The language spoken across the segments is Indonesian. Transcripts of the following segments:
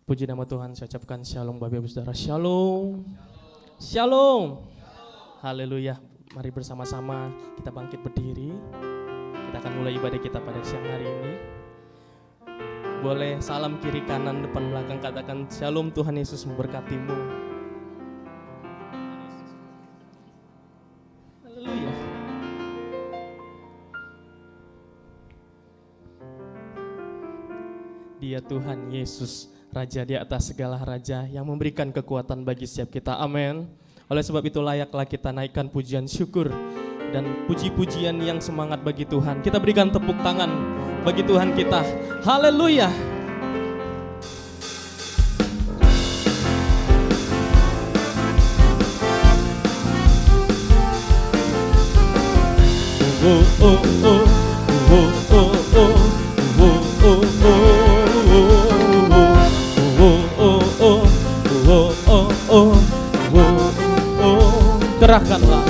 Puji nama Tuhan, saya ucapkan shalom Bapak Ibu Saudara. Shalom. Shalom. Haleluya. Mari bersama-sama kita bangkit berdiri. Kita akan mulai ibadah kita pada siang hari ini. Boleh salam kiri kanan depan belakang, katakan shalom, Tuhan Yesus memberkatimu. Haleluya. Dia Tuhan Yesus, Raja di atas segala raja, yang memberikan kekuatan bagi setiap kita. Amin. Oleh sebab itu layaklah kita naikkan pujian syukur dan puji-pujian yang semangat bagi Tuhan. Kita berikan tepuk tangan bagi Tuhan kita. Haleluya. Oh oh oh oh oh oh oh oh oh. Kerahkanlah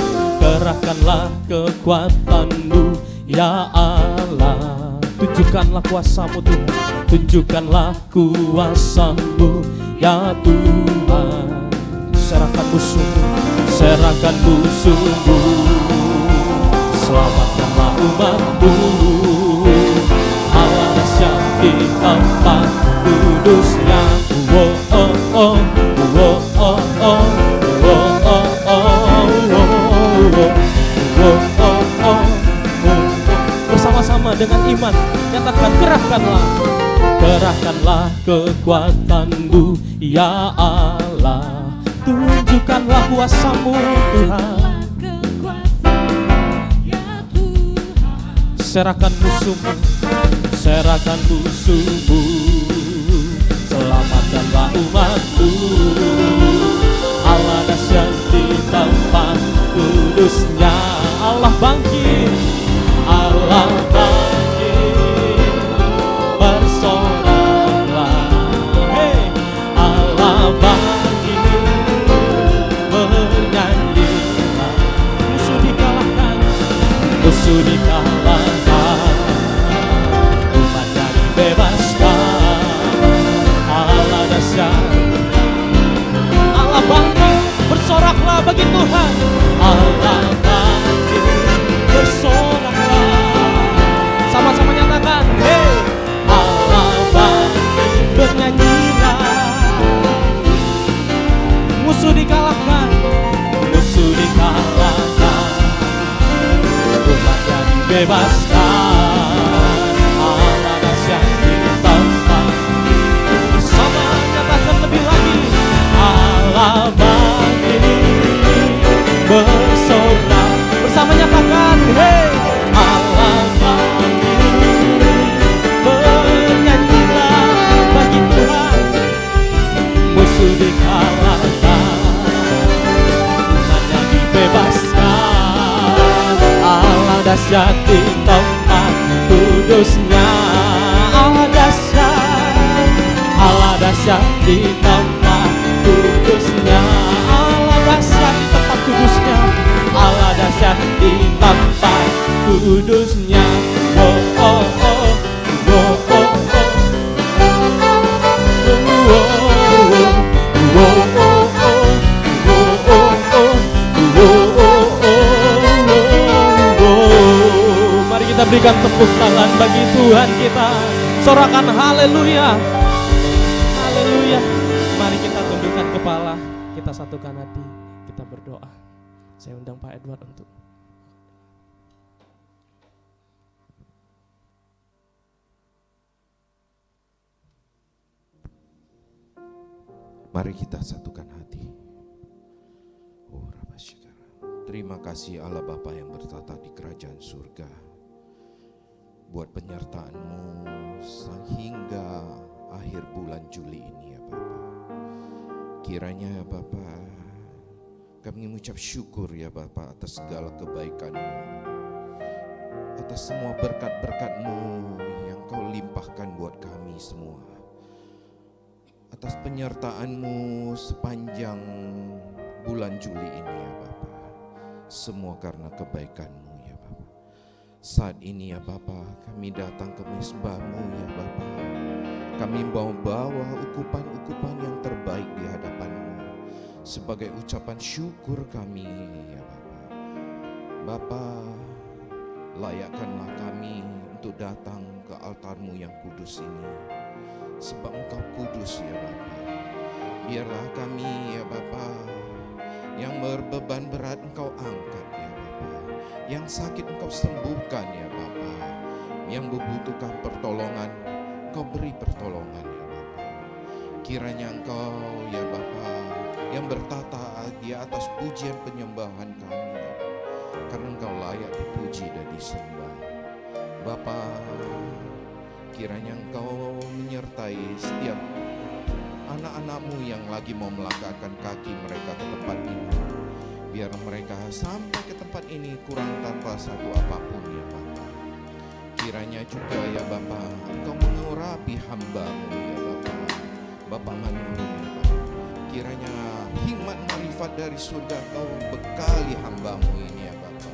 kekuatan-Mu ya Allah. Tunjukkanlah kuasa-Mu Tuhan, tunjukkanlah kuasa-Mu ya Tuhan. Serahkan musuh-Mu, selamatkanlah umat-Mu. Allah dahsyat di tempat kudus-Nya. Oh oh oh oh oh oh. Bersama-sama dengan iman nyatakan, kerahkanlah kekuatan-Mu ya Allah. Tunjukkanlah kuasa-Mu Tuhan. Serahkan musuh-Mu, selamatkanlah umat-Mu. Allah dahsyat di tempat kudus-Nya. Allah bangkit, bersoraklah. Hey, Allah bangkit, bernyanyilah. Musuh dikalahkan, umatnya dibebaskan. Allah dahsyat, Allah bangkit, bersoraklah bagi Tuhan. Allah bangkit, bersoraklah. Sama-sama nyatakan, hey, Allah bangkit, bernyanyilah. Musuh dikalahkan, umatnya dibebaskan. Allah dahsyat di tempat. Bersama nyatakan lebih lagi, Allah bangkit, bersorak. Bersama nyatakan, hey, Allah bangkit, bernyanyilah bagi Tuhan. Musuh dikalahkan, umatnya dibebaskan. Allah dahsyat di tempat kudus-Nya. Allah dahsyat di tempat kudus-Nya. Allah dahsyat di tempat kudus-Nya. Allah dahsyat di tempat kudus-Nya. Oh oh oh oh oh oh. Mari kita berikan tepuk tangan bagi Tuhan kita. Sorakan haleluya. Haleluya. Mari kita tundukkan kepala, kita satukan hati, kita berdoa. Saya undang Pak Edward untuk. Mari kita satukan hati. Oh, terima kasih Allah Bapa yang bertata di kerajaan surga, buat penyertaan-Mu sehingga akhir bulan Juli ini ya Bapa. Kiranya ya Bapa, kami mengucap syukur ya Bapa atas segala kebaikan-Mu, atas semua berkat-berkat-Mu yang Kau limpahkan buat kami semua, atas penyertaan-Mu sepanjang bulan Juli ini ya Bapa. Semua karena kebaikan-Mu ya Bapa. Saat ini ya Bapa, kami datang ke mezbah-Mu ya Bapa. Kami bawa ukupan-ukupan yang terbaik di hadapan-Mu sebagai ucapan syukur kami ya Bapa. Bapa, layakkanlah kami untuk datang ke altar-Mu yang kudus ini, sebab Engkau kudus ya Bapa. Biarlah kami ya Bapa, yang berbeban berat Engkau angkat ya Bapa, yang sakit Engkau sembuhkan ya Bapa, yang membutuhkan pertolongan Engkau beri pertolongan ya Bapa. Kiranya Engkau ya Bapa yang bertata di atas pujian penyembahan kami ya, karena Engkau layak dipuji dan disembah. Bapa, kiranya Engkau menyertai setiap anak-anak-Mu yang lagi mau melangkahkan kaki mereka ke tempat ini. Biar mereka sampai ke tempat ini kurang tanpa satu apapun ya Bapa. Kiranya juga ya Bapa, Engkau mengurapi hamba-Mu ya Bapa, Bapa Manulu ya Bapa. Kiranya hikmat marifat dari surga Engkau bekali hamba-Mu ini ya Bapa,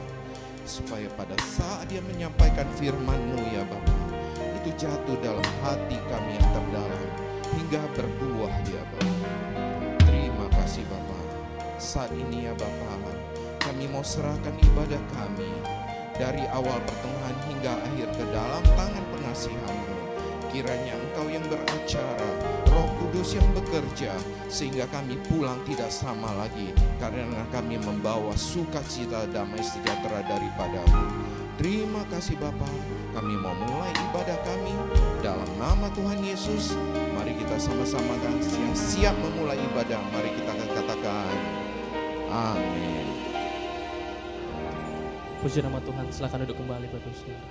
supaya pada saat dia menyampaikan firman-Mu ya Bapa, itu jatuh dalam hati kami yang terdalam hingga berbuah ya Bapa. Terima kasih Bapa. Saat ini ya Bapa, kami mau serahkan ibadah kami dari awal pertengahan hingga akhir ke dalam tangan pengasihan-Mu. Kiranya Engkau yang beracara, Roh Kudus yang bekerja, sehingga kami pulang tidak sama lagi, karena kami membawa sukacita damai sejahtera daripada-Mu. Terima kasih Bapa. Kami mau mulai ibadah kami dalam nama Tuhan Yesus. Mari kita sama-sama yang siap memulai ibadah, mari kita katakan amin. Puji nama Tuhan, silakan duduk kembali Bapak Saudara.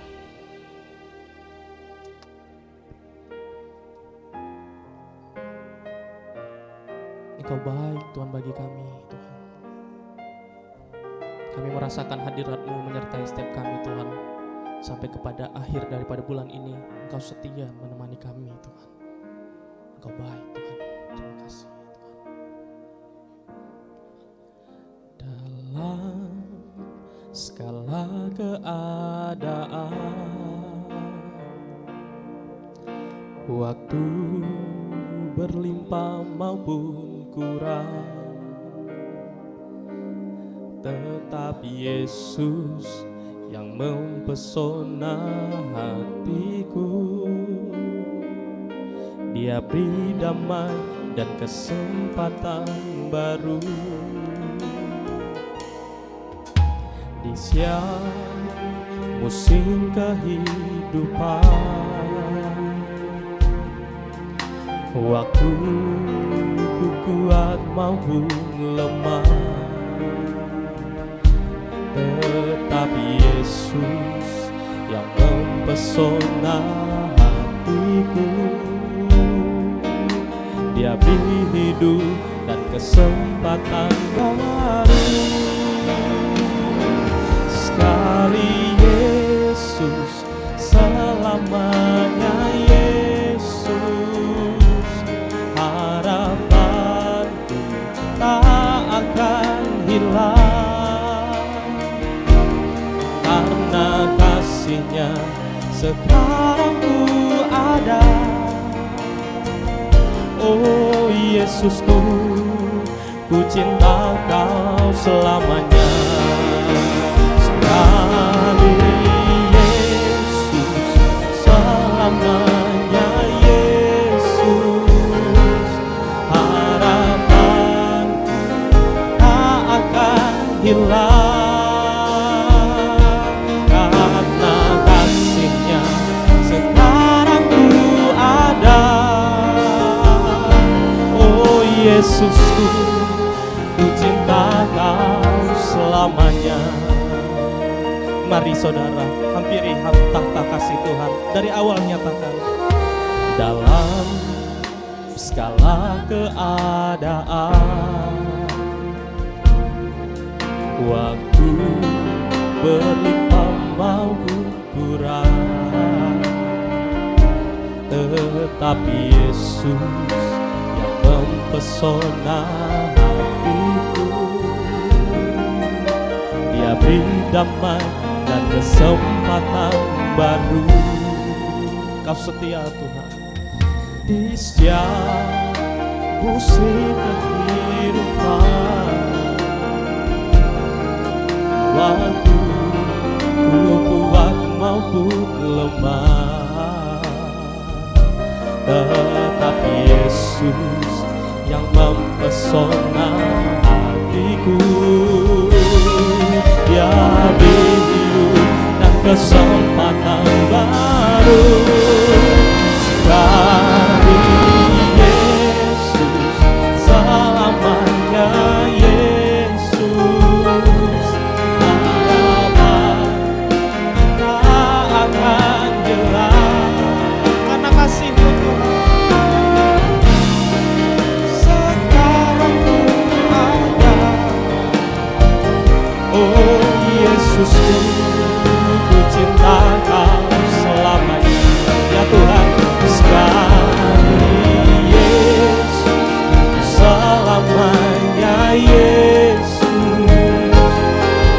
Engkau baik Tuhan bagi kami Tuhan. Kami merasakan hadirat-Mu menyertai setiap kami Tuhan. Sampai kepada akhir daripada bulan ini, Engkau setia menemani kami Tuhan. Engkau baik Tuhan, terima kasih Tuhan. Dalam segala keadaan, waktu berlimpah maupun kurang, tetap Yesus yang mempesona hatiku. Dia beri damai dan kesempatan baru di siang musim kehidupan. Waktu ku kuat maupun lemah, tetapi Yesus yang mempesona hatiku. Dia beri hidup dan kesempatan baru. Sekali Yesus, selamanya Yesus. Harapanku tak akan hilang, karena kasih-Nya sekarang ku ada. Oh Yesusku, ku cinta Kau selamanya. Sekali Yesus, selamanya Yesus. Harapanku tak akan hilang, karena kasih-Nya sekarang ku ada. Oh Yesusku, ku cinta Kau selamanya. Mari saudara, hampiri tahta kasih Tuhan dari awal nyatakan. Dalam segala keadaan, waktu berlimpah maupun kurang, tetapi Yesus yang mempesona hatiku. Dia beri damai dan kesempatan baru. Kau setia Tuhan di setiap musim kehidupan. Waktu ku kuat maupun lemah, tetapi Yesus yang mempesona hatiku. Dia hidup dan kesempatan baru. Sekali Yesus, selamanya Yesus. Harapan tak akan hilang karena kasih-Mu Tuhan. Sekarang ku ada, oh Yesusku, ku cinta Kau selamanya. Ya Tuhan, sekali Yesus, selamanya Yesus.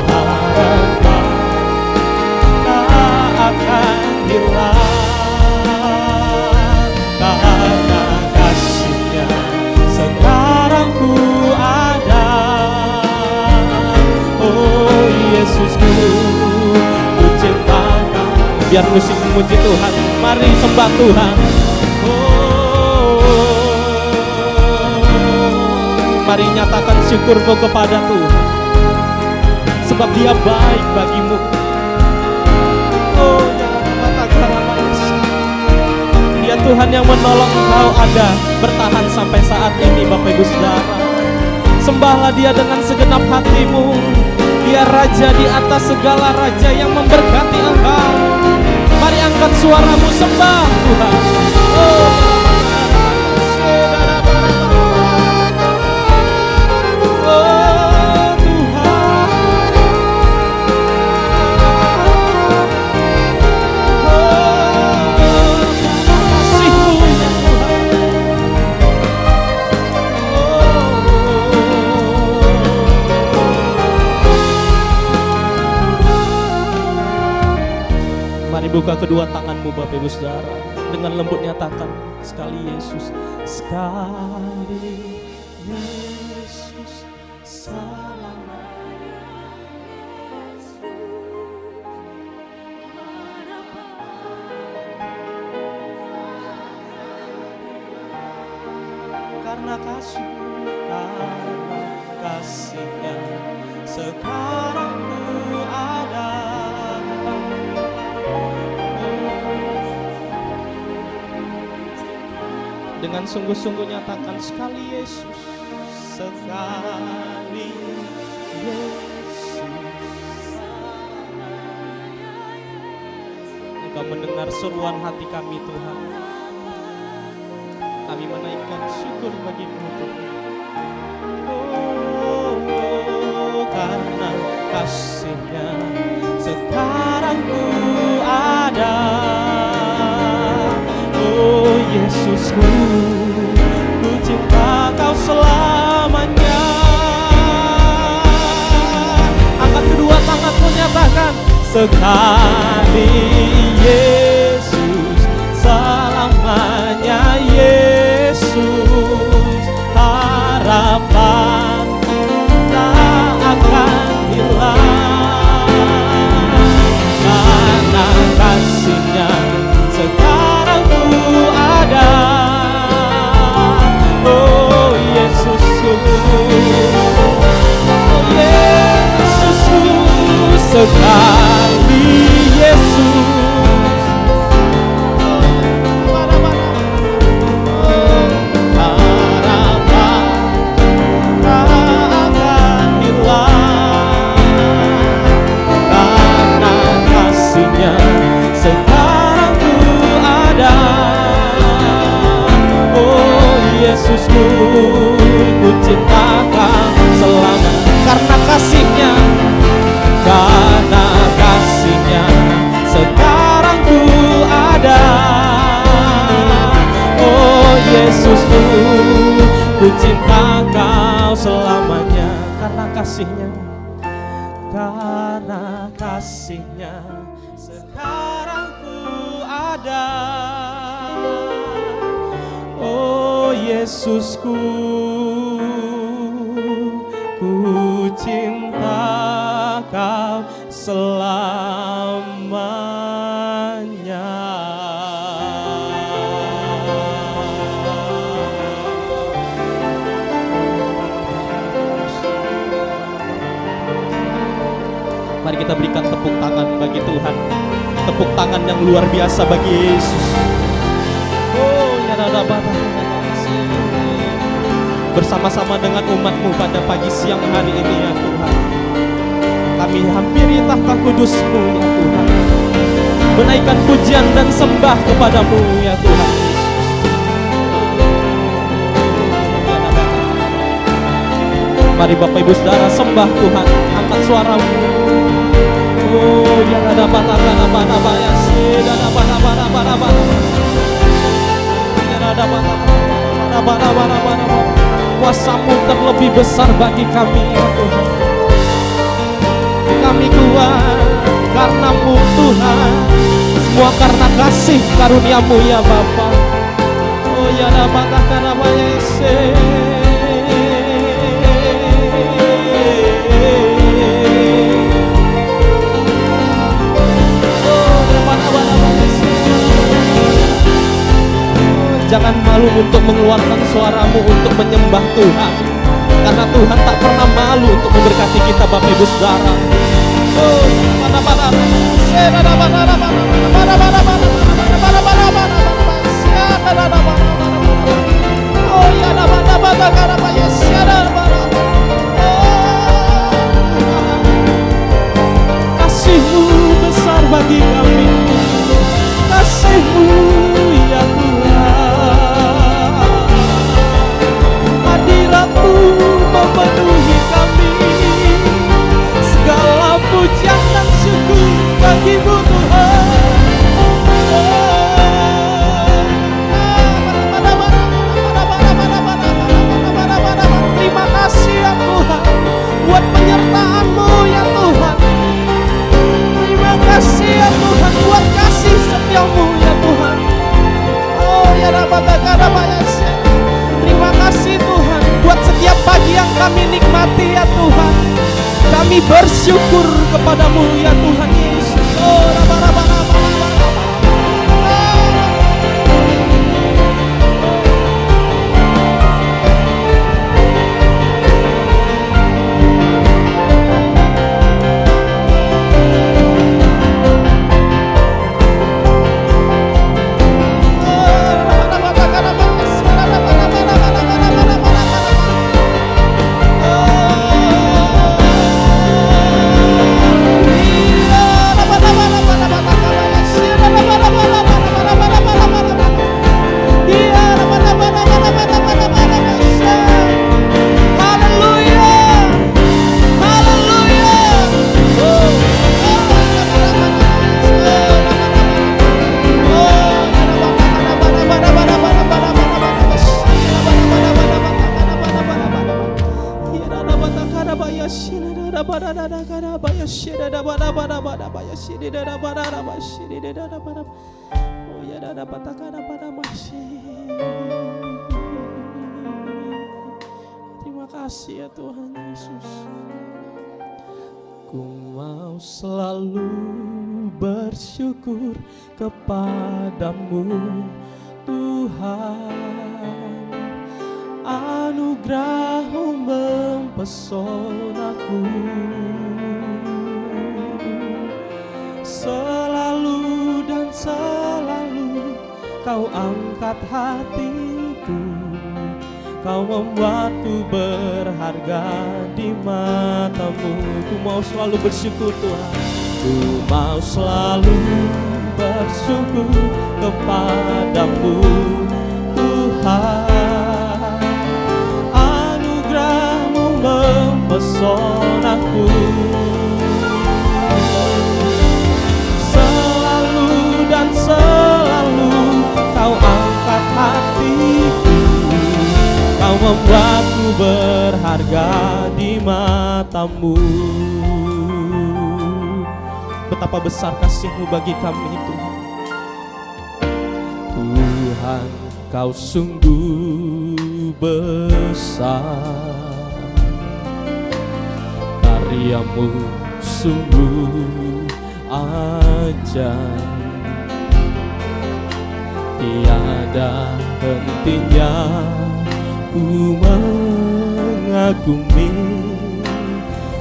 Harapan tak akan hilang karena kasih-Nya sekarang ku ada. Oh Yesusku, ku cinta Kau. Biar musik memuji Tuhan, mari sembah Tuhan. Mari nyatakan syukurmu kepada Tuhan, sebab Dia baik bagimu. Oh, Dia Tuhan yang menolong engkau ada bertahan sampai saat ini, Bapak Ibu Saudara. Sembahlah Dia dengan segenap hatimu. Dia Raja di atas segala raja yang memberkati engkau. Mari angkat suaramu, sembah Tuhan. Oh, buka kedua tanganmu Bapak Ibu Saudara, dengan lembut nyatakan sekali Yesus, sekali Yesus, selamanya Yesus. Karena kasih-Nya sekarang ku ada. Dengan sungguh-sungguh nyatakan sekali Yesus, sekali Yesus. Engkau mendengar seruan hati kami Tuhan. Kami menaikkan syukur bagi-Mu Tuhan. Oh, karena kasih-Nya sekarang ku ada. Oh Yesusku, ku cinta Kau selamanya. Angkat kedua tanganmu, nyatakan sekali Yesus, selamanya Yesus. Harapan tak akan hilang karena kasih-Nya sekarang ku ada. Oh Yesusku, oh Yesusku, sekali Yesus. Harapan tak akan hilang karena kasih-Nya sekarang ku ada. Oh Yesusku, ku cinta Kau selama karena kasih-Nya. Karena kasih-Nya sekarang ku ada. Oh Yesusku, ku cinta Kau selamanya. Karena kasih-Nya, karena kasih kasih-Nya sekarang ku ada. Oh Yesusku, ku cinta Kau selamanya. Mari kita berikan tepuk tangan bagi Tuhan. Tepuk tangan yang luar biasa bagi Yesus. Oh, ya Rabbah. Bersama-sama dengan umat-Mu pada pagi siang hari ini ya Tuhan, kami hampiri tahta kudus-Mu ya Tuhan, menaikkan pujian dan sembah kepadamu ya Tuhan Yesus. Mari Bapak Ibu Saudara sembah Tuhan, angkat suaramu. Oh ya Rabbah, ya si Rabbah. Ya Rabbah. Kuasa-Mu terlebih besar bagi kami ya Tuhan. Kami keluar karena-Mu Tuhan, semua karena kasih karunia-Mu ya Bapa. Oh ya Rabbah, Yesus. Jangan malu untuk mengeluarkan suaramu untuk menyembah Tuhan, karena Tuhan tak pernah malu untuk memberkati kita Bapak Ibu Saudara. Oh, kasih-Mu besar bagi kami, kasih-Mu ya Tuhan, hadirat-Mu memenuhi kami, segala pujian dan syukur bagi-Mu Tuhan. Terima kasih ya Tuhan buat penyertaan-Mu ya Tuhan. Terima kasih ya Tuhan buat kasih setia-Mu ya Tuhan. Oh ya Rabbah. Terima kasih Tuhan buat setiap pagi yang kami nikmati ya Tuhan. Kami bersyukur kepadamu ya Tuhan Yesus. Oh Rabbah. Terima kasih ya Tuhan Yesus. Ku mau selalu bersyukur kepadamu Tuhan, anugerah-Mu mempesonaku, selalu dan selalu Kau angkat hatiku, Kau membuatku berharga di mata-Mu. Ku mau selalu bersyukur Tuhan, ku mau selalu bersyukur kepadamu Tuhan, anugerah-Mu mempesonaku, selalu dan selalu Kau angkat hatiku, Kau membuatku berharga di mata-Mu. betapa besar kasih-Mu bagi kami Tuhan. Tuhan, Kau sungguh besar, karya-Mu sungguh ajaib, tiada hentinya ku mengagumi.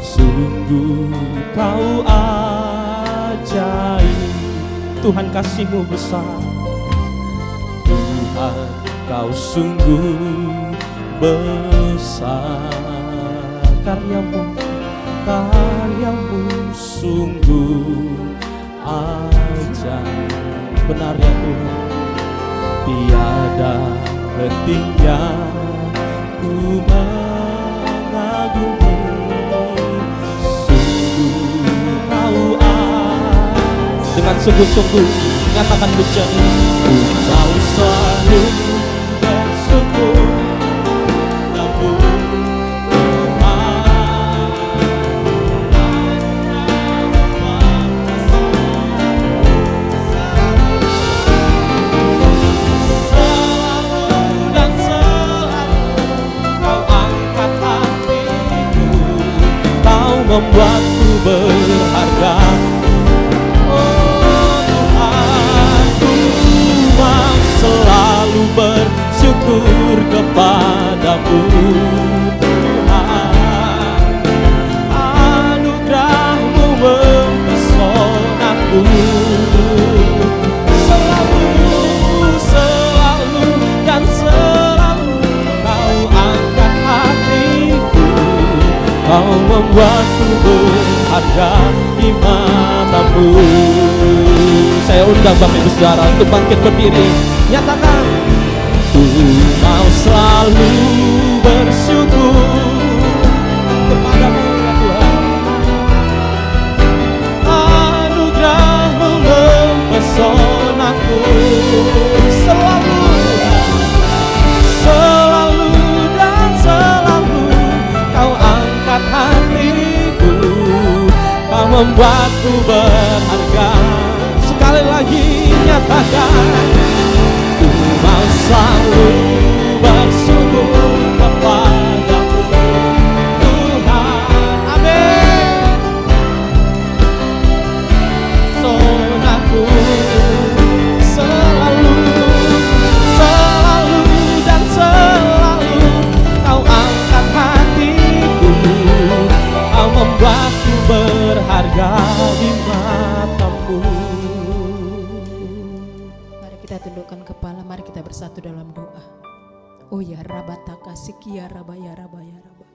Sungguh Kau ajaib, Tuhan kasih-Mu besar. Tuhan, Kau sungguh besar, karya-Mu sungguh ajaib. Benar ya Tuhan, tiada hentinya ku mengagumi. Sungguh Kau dengan sungguh-sungguh nyatakan pujian ini. Ku mau selalu bersyukur, namun membuatku berharga. Oh Tuhan, ku mau selalu bersyukur kepadamu. Tuhan, anugerah-Mu mempesonaku. Selalu dan selalu Kau angkat hatiku. Kau membuatku berharga di mata-Mu. Saya undang Bapak Ibu Saudara untuk bangkit berdiri. Nyatakan, ku mau selalu bersyukur kepadamu ya Tuhan. Anugerah-Mu mempesonaku. Selalu dan selalu Kau angkat hatiku. Kau membuatku berharga. Sekali lagi nyatakan, ku mau selalu bersyukur kepadamu Tuhan. Amin. Sonaku selalu dan selalu Kau angkat hatiku. Kau membuatku berharga di mata-Mu. Mari kita tundukkan kepala, mari kita bersatu dalam doa. Oh ya rabataka sikia raba ya raba ya raba.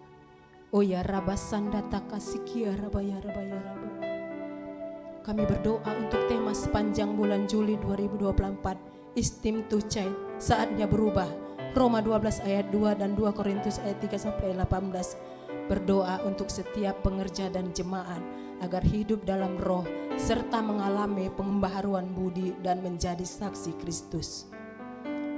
Oh ya rabasanda taka sikia raba ya raba ya raba. Kami berdoa untuk tema sepanjang bulan Juli 2024, Istim to Change, saatnya berubah. Roma 12 ayat 2 dan 2 Korintus ayat 3 sampai 18. Berdoa untuk setiap pengerja dan jemaat agar hidup dalam roh serta mengalami pembaharuan budi dan menjadi saksi Kristus.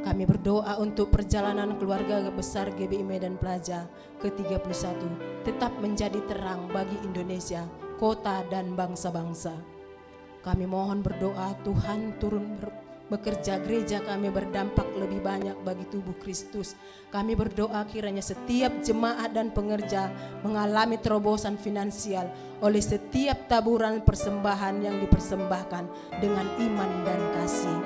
Kami berdoa untuk perjalanan keluarga besar GBI Medan Plaza ke-31 tetap menjadi terang bagi Indonesia, kota dan bangsa-bangsa. Kami mohon berdoa Tuhan turun bekerja, gereja kami berdampak lebih banyak bagi tubuh Kristus. Kami berdoa kiranya setiap jemaat dan pengerja mengalami terobosan finansial oleh setiap taburan persembahan yang dipersembahkan dengan iman dan kasih.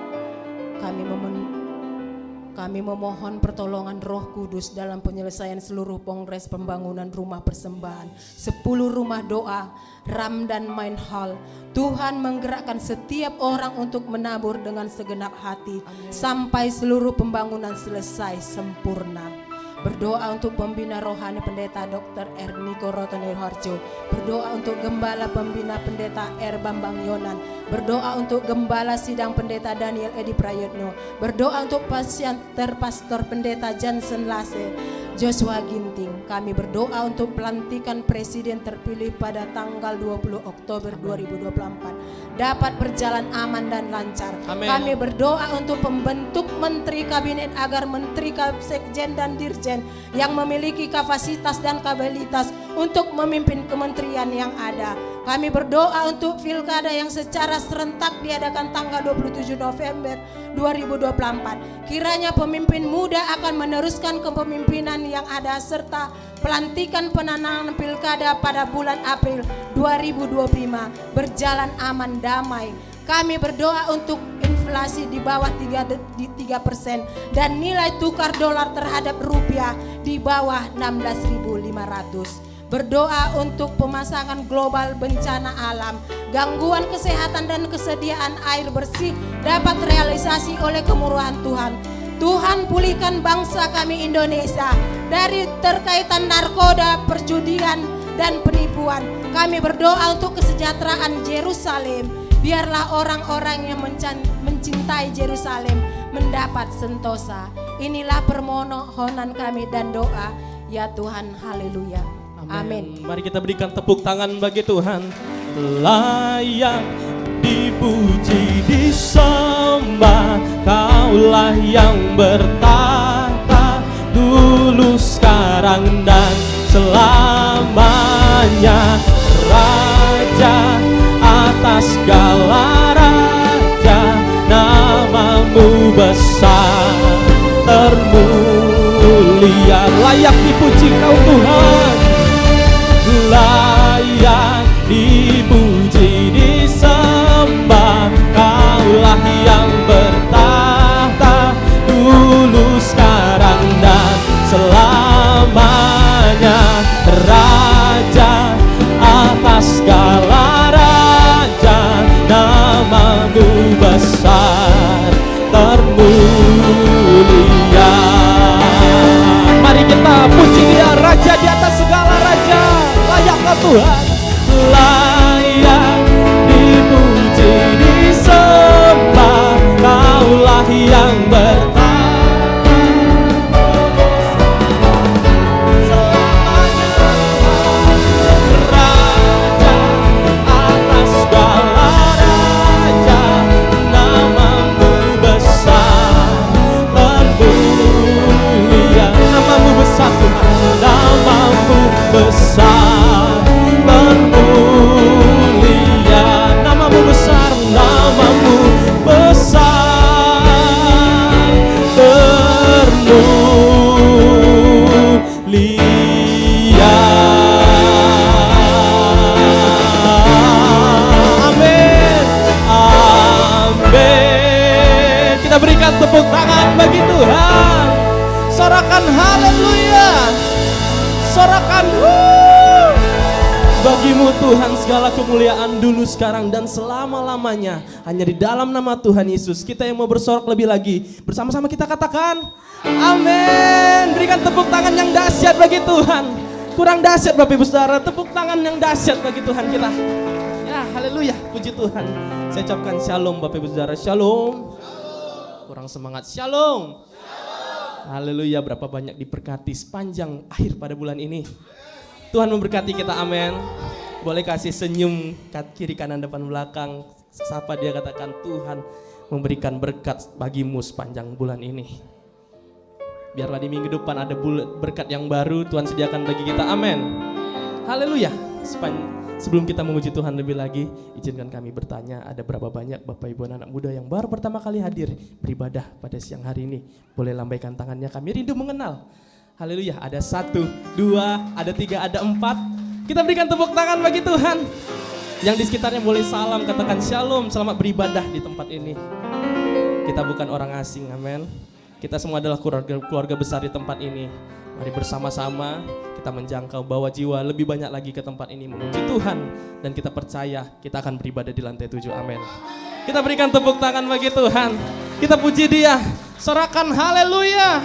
Kami memohon pertolongan Roh Kudus dalam penyelesaian seluruh kongres pembangunan rumah persembahan, 10 rumah doa, RAM dan Main Hall. Tuhan menggerakkan setiap orang untuk menabur dengan segenap hati. Amin. Sampai seluruh pembangunan selesai sempurna. Berdoa untuk pembina rohani Pendeta Dr. R. Niko Rotonir Harjo. Berdoa untuk Gembala Pembina Pendeta R. Bambang Yonan. Berdoa untuk Gembala Sidang Pendeta Daniel Edi Prayotno. Berdoa untuk Pastor Pendeta Johnson Lase, Joshua Ginting. Kami berdoa untuk pelantikan Presiden terpilih pada tanggal 20 Oktober 2024 dapat berjalan aman dan lancar. Amen. Kami berdoa untuk pembentuk Menteri Kabinet agar Menteri Sekjen dan Dirjen yang memiliki kapasitas dan kapabilitas untuk memimpin kementerian yang ada Kami berdoa untuk pilkada yang secara serentak diadakan tanggal 27 November 2024. Kiranya pemimpin muda akan meneruskan kepemimpinan yang ada serta pelantikan penandatanganan pilkada pada bulan April 2025 berjalan aman damai. Kami berdoa untuk inflasi di bawah 3% dan nilai tukar dolar terhadap rupiah di bawah 16.500. Berdoa untuk pemasangan global bencana alam, gangguan kesehatan dan kesediaan air bersih dapat realisasi oleh kemurahan Tuhan. Tuhan pulihkan bangsa kami Indonesia dari terkaitan narkoba, perjudian dan penipuan. Kami berdoa untuk kesejahteraan Yerusalem. Biarlah orang-orang yang mencintai Yerusalem mendapat sentosa. Inilah permohonan kami dan doa, ya Tuhan, haleluya. Amin. Mari kita berikan tepuk tangan bagi Tuhan. Layak dipuji, disembah, Kaulah yang bertahta dulu, sekarang dan selamanya. Raja atas segala raja, namamu besar termulia. Layak dipuji Kau Tuhan, layak dipuji, disembah, Kaulah yang bertahta dulu, sekarang dan selamanya. Raja atas segala raja, namamu besar termulia. Mari kita puji Dia, Raja di atas segala raja. Layak Kau Tuhan, layak dipuji, disembah, Kaulah yang bertahta selamanya. Raja atas segala raja, namamu besar termulia. Namamu besar Tuhan, namamu besar termulia. Namamu besar, namamu besar termulia. Amin, amin. Kita berikan tepuk tangan bagi Tuhan. Sorakan haleluya, sorakan bagimu Tuhan segala kemuliaan dulu, sekarang dan selama-lamanya. Hanya di dalam nama Tuhan Yesus kita yang mau bersorak lebih lagi. Bersama-sama kita katakan amin. Berikan tepuk tangan yang dahsyat bagi Tuhan. Kurang dahsyat Bapak Ibu Saudara, tepuk tangan yang dahsyat bagi Tuhan kita. Ya haleluya, puji Tuhan. Saya ucapkan shalom Bapak Ibu Saudara, shalom. Kurang semangat, shalom. Haleluya, berapa banyak diberkati sepanjang akhir pada bulan ini. Tuhan memberkati kita, amin. Boleh kasih senyum kiri kanan depan belakang, sapa dia, katakan Tuhan memberikan berkat bagimu sepanjang bulan ini. Biarlah di minggu depan ada berkat yang baru Tuhan sediakan bagi kita, amin. Haleluya. Sebelum kita memuji Tuhan lebih lagi, izinkan kami bertanya, ada berapa banyak Bapak Ibu anak muda yang baru pertama kali hadir beribadah pada siang hari ini? Boleh lambaikan tangannya, kami rindu mengenal. Haleluya, ada 1, 2, ada 3, ada 4. Kita berikan tepuk tangan bagi Tuhan. Yang di sekitarnya boleh salam, katakan shalom, selamat beribadah di tempat ini. Kita bukan orang asing, amin. Kita semua adalah keluarga besar di tempat ini. Mari bersama-sama kita menjangkau bawa jiwa lebih banyak lagi ke tempat ini memuji Tuhan. Dan kita percaya kita akan beribadah di lantai 7, amin. Kita berikan tepuk tangan bagi Tuhan. Kita puji Dia, sorakan haleluya.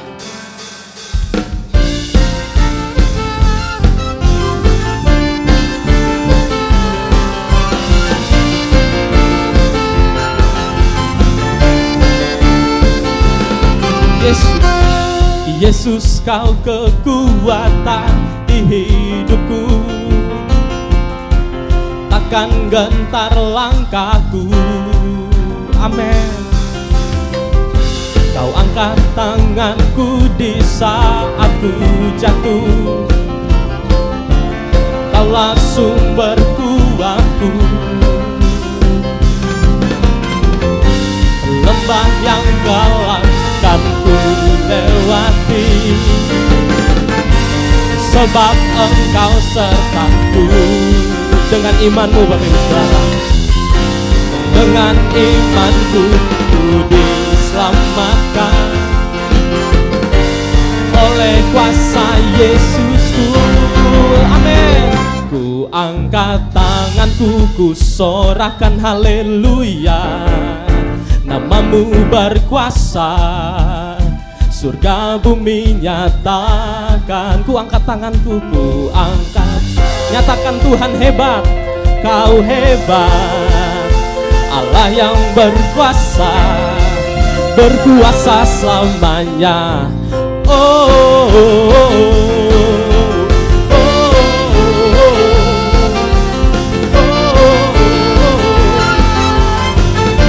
Yesus, Kau kekuatan di hidupku, takkan gentar langkahku, amin. Kau angkat tanganku di saat ku jatuh, Kaulah sumber kuatku. tanganku. Lembah yang gelap kan ku lewati, sebab Engkau sertaku. Dengan imanmu Bapak Ibu Saudara, dengan imanku ku diselamatkan oleh kuasa Yesusku. Amin. Ku angkat tanganku, ku sorakan haleluya. Namamu berkuasa, surga bumi nyatakan. Ku angkat tanganku, ku angkat, nyatakan Tuhan hebat, Kau hebat, Allah yang berkuasa, berkuasa selamanya. Oh, oh, oh,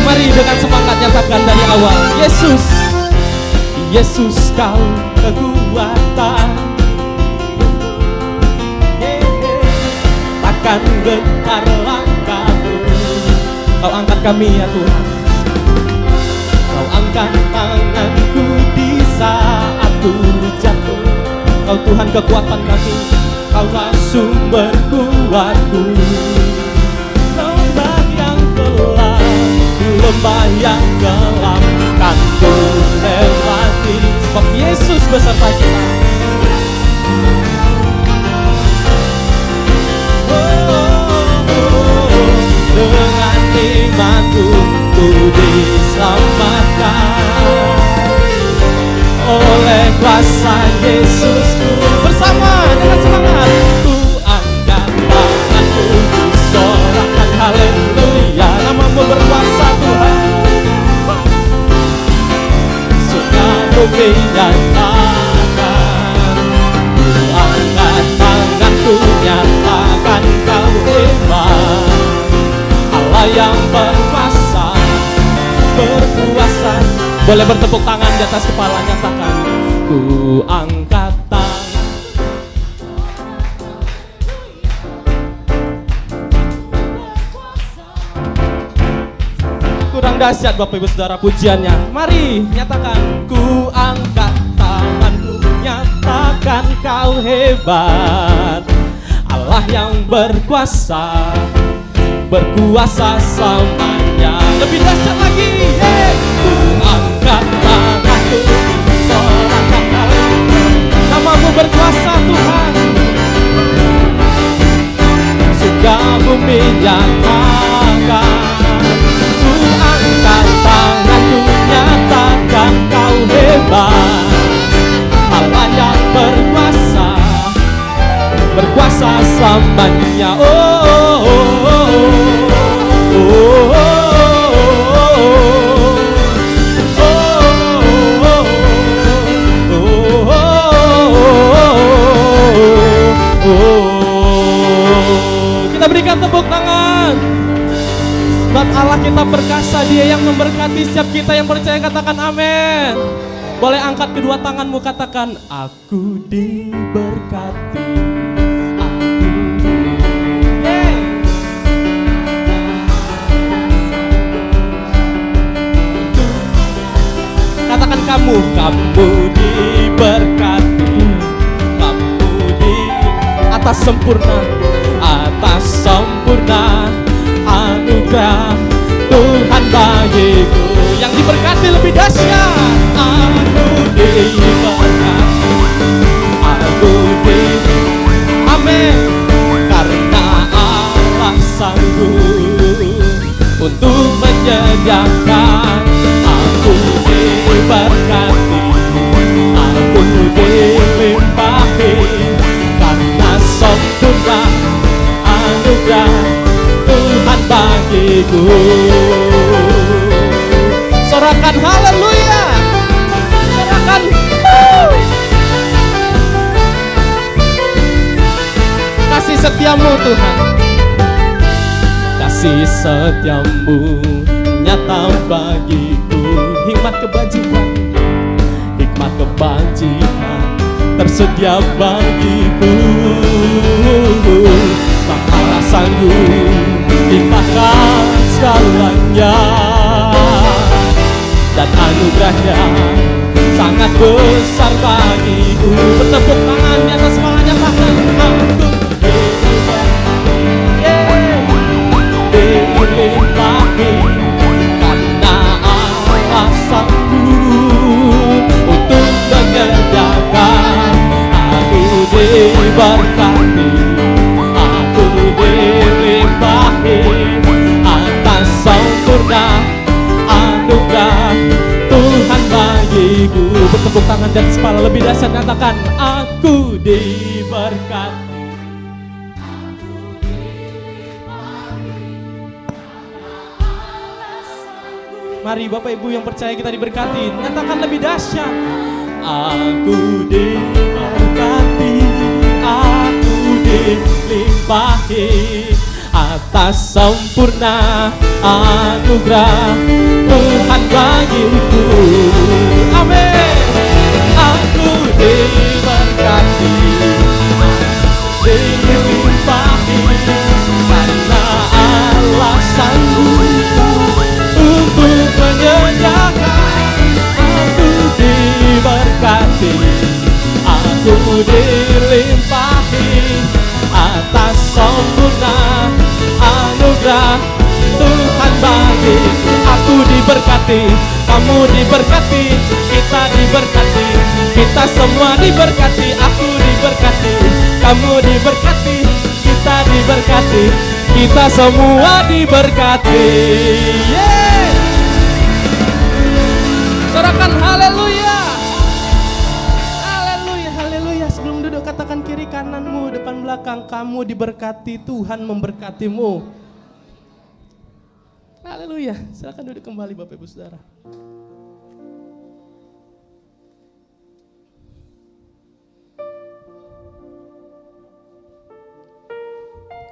mari dengan semangat nyatakan dari awal. Yesus, Yesus Kau kekuatan, takkan gentar langkahku. Kau angkat kami ya Tuhan, Kau angkat tanganku di saat ku jatuh. Kau Tuhan kekuatan kami, Kaulah sumber kuatku. Lembah yang gelap, lembah yang gelap kan ku lewati, sebab Yesus beserta kita. Dengan imanku ku diselamatkan oleh kuasa Yesusku. Bersama dengan semangat ku angkat tanganku, ku sorakan haleluya. Namamu berkuasa Tuhan, surga bumi nyatakan. Ku angkat tanganku, nyatakan Kau hebat, Allah yang berkuasa, berkuasa. Boleh bertepuk tangan di atas kepala, nyatakan ku angkat tangan. Kurang dahsyat Bapak Ibu Saudara pujiannya. Mari nyatakan ku angkat tanganku, nyatakan Kau hebat, Allah yang berkuasa, berkuasa selamanya. Lebih dahsyat lagi, yeah. Ku angkat tanganku, sorakan haleluya. Namamu berkuasa Tuhan, surga bumi nyatakan. Ku angkat tanganku, nyatakan Kau hebat, Allah yang berkuasa, berkuasa selamanya. Oh, oh, oh, oh, oh, oh. Kita berikan tepuk tangan. Sebab Allah kita perkasa, Dia yang memberkati setiap kita yang percaya. Katakan amin. Boleh angkat kedua tanganmu, katakan aku diberkati. Katakan kamu diberkati, kamu di atas sempurna anugerah Tuhan bagiku. Yang diberkati lebih dahsyat. Aku diberkati, amin. Karena Allah sanggup untuk menyediakan. Aku diberkati, aku dilimpahi, karena sempurna anugerah Tuhan bagiku. Sorakan haleluya, sorakan kasih setiamu Tuhan, kasih setiamu nyata bagiku. Hikmat kebajikan tersedia bagiku. Maha sanggup menyediakan segalanya, dan anugerahnya sangat besar bagiku. Bertepuk tangan di atas kepalanya, tangan aku dilimpahi karena alasanku untuk menyediakan. Aku diberkati, aku dilimpahi atas sempurna anugerah Tuhan bagiku. Bertepuk tangan dan kepala lebih dahsyat, katakan aku diberkati. Mari Bapak Ibu yang percaya kita diberkati, nyatakan lebih dahsyat. Aku diberkati, aku dilimpahi atas sempurna anugerah Tuhan bagiku. Amin. Aku diberkati, dilimpahi karena alasanmu untuk menyediakan. Aku diberkati, aku dilimpahi atas sempurna anugerah Tuhan bagiku. Aku diberkati, kamu diberkati, kita diberkati, kita semua diberkati. Aku diberkati, kamu diberkati, kita diberkati, kita semua diberkati. Yeay! Sorakan haleluya. Haleluya, haleluya. Sebelum duduk katakan kiri kananmu, depan belakang, kamu diberkati, Tuhan memberkatimu. Haleluya. Silakan duduk kembali Bapak Ibu Saudara.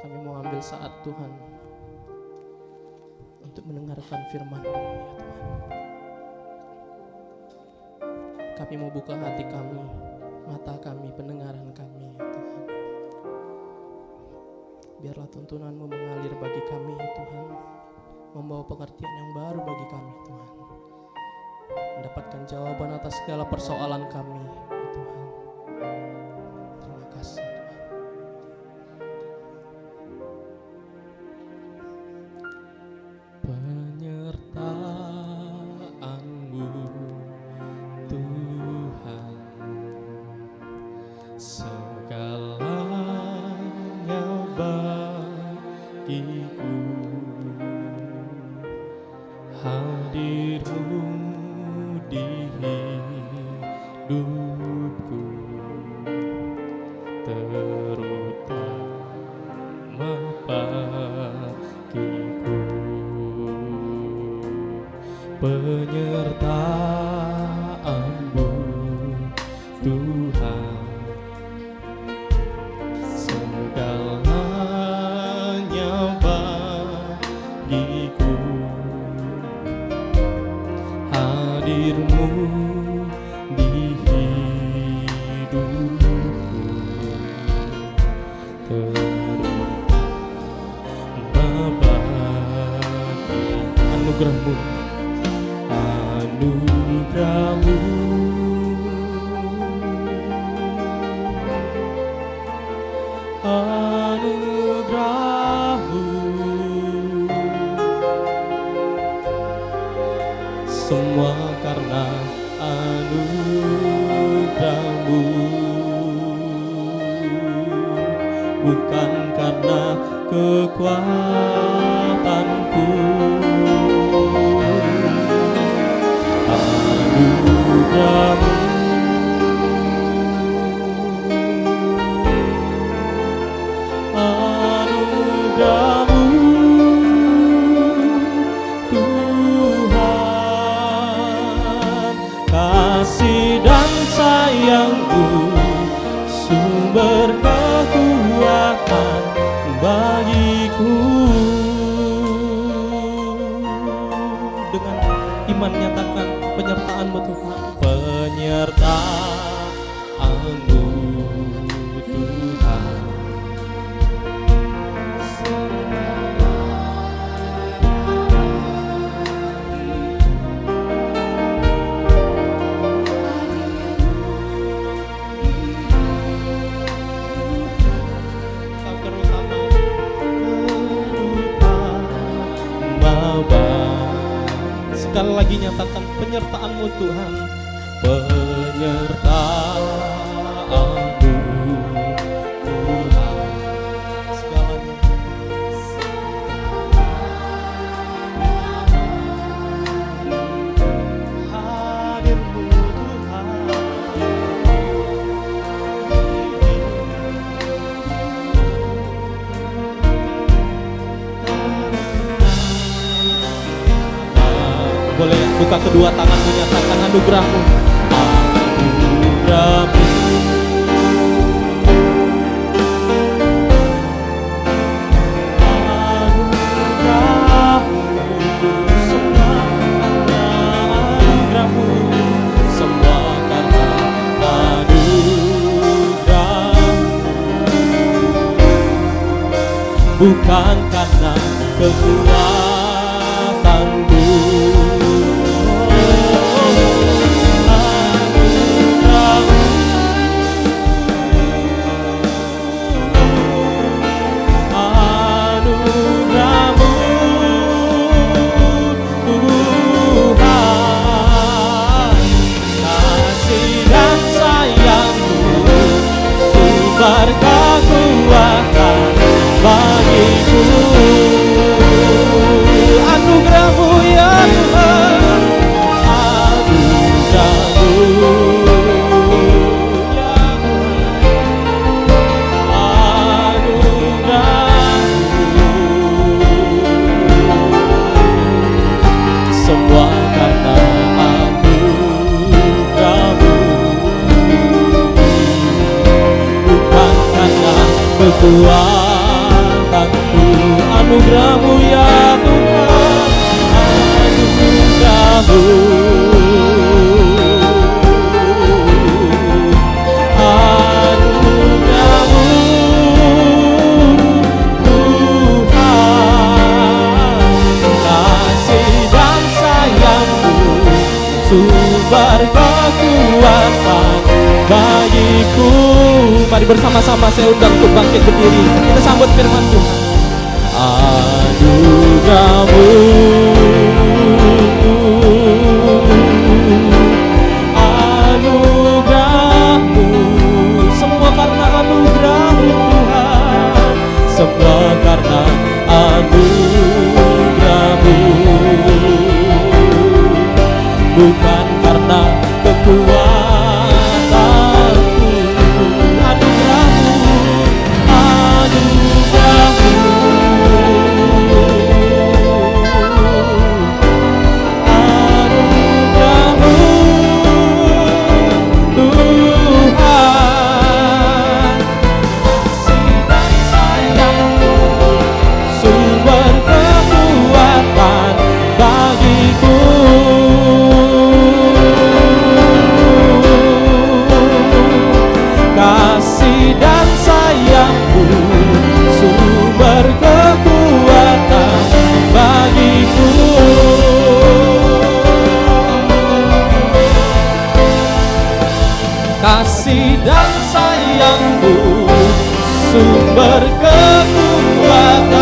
Kami mau ambil saat Tuhan untuk mendengarkan firman-Mu ya Tuhan. Kami mau buka hati kami, mata kami, pendengaran kami ya Tuhan. Biarlah tuntunan-Mu mengalir bagi kami ya Tuhan, membawa pengertian yang baru bagi kami Tuhan, mendapatkan jawaban atas segala persoalan kami ya Tuhan. Terima kasih Tuhan. Penyertaan-Mu Tuhan, segalanya bagiku. Hadir-Mu di hidupku, terutama bagiku. Penyertaan-Mu Tuhan, segalanya bagiku. Hadir-Mu di hidupku, terutama bagi anugerah-Mu, anugerah-Mu, anugerah-Mu, semua karena anugerah-Mu, bukan karena kekuatanku. Anugerah-Mu, anugerah-Mu Tuhan, kasih dan sayang-Mu, sumber kekuatan bagiku. Dengan iman nyatakan penyertaan-Mu Tuhan, penyertaan-Mu Tuhan, penyertaan-Mu Tuhan, penyertaan-Mu Tuhan. Segalanya hadir-Mu Tuhan. Boleh buka kedua tangan menyatakan anugerah-Mu. Anugerah-Mu. Anugerah-Mu. Semua karena anugerah-Mu. Semua karena anugerah-Mu. Bukan karena kekuatan-Mu. Berkekuatan bagiku, anugerah-Mu ya Tuhan, anugerah-Mu ya Tuhan, anugerah-Mu, semua karena anugerah-Mu. Kekuatan-Mu, anugerah-Mu ya Tuhan, anugerah-Mu, anugerah-Mu Tuhan, kasih dan sayang-Mu, sumber kekuatan bagiku. Mari bersama-sama saya undang untuk bangkit berdiri. Kita sambut firman Tuhan. Anugerah-Mu, anugerah-Mu, semua karena anugerah-Mu Tuhan, semua karena anugerah-Mu, bukan karena kekuatan. Kasih dan sayang-Mu, sumber kekuatan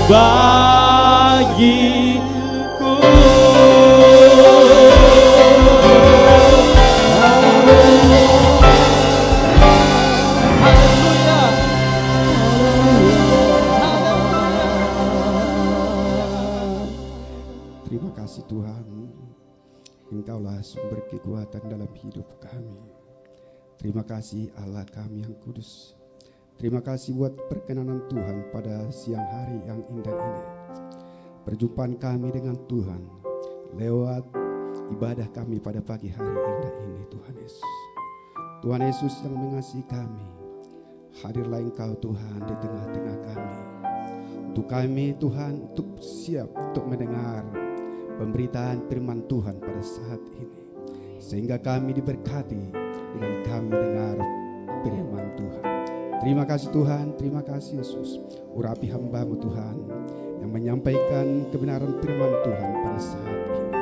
bagiku. Haleluya. Terima kasih Tuhan, Engkaulah sumber kekuatan dalam hidup kami. Terima kasih Allah kami yang kudus. Terima kasih buat perkenanan Tuhan pada siang hari yang indah ini. Perjumpaan kami dengan Tuhan lewat ibadah kami pada pagi hari indah ini, Tuhan Yesus. Tuhan Yesus yang mengasihi kami, hadirlah Engkau Tuhan di tengah-tengah kami. Untuk kami Tuhan, untuk siap untuk mendengar pemberitaan firman Tuhan pada saat ini, sehingga kami diberkati dengan kami dengar firman Tuhan. Terima kasih Tuhan, terima kasih Yesus. Urapi hamba-Mu Tuhan yang menyampaikan kebenaran firman Tuhan pada saat ini.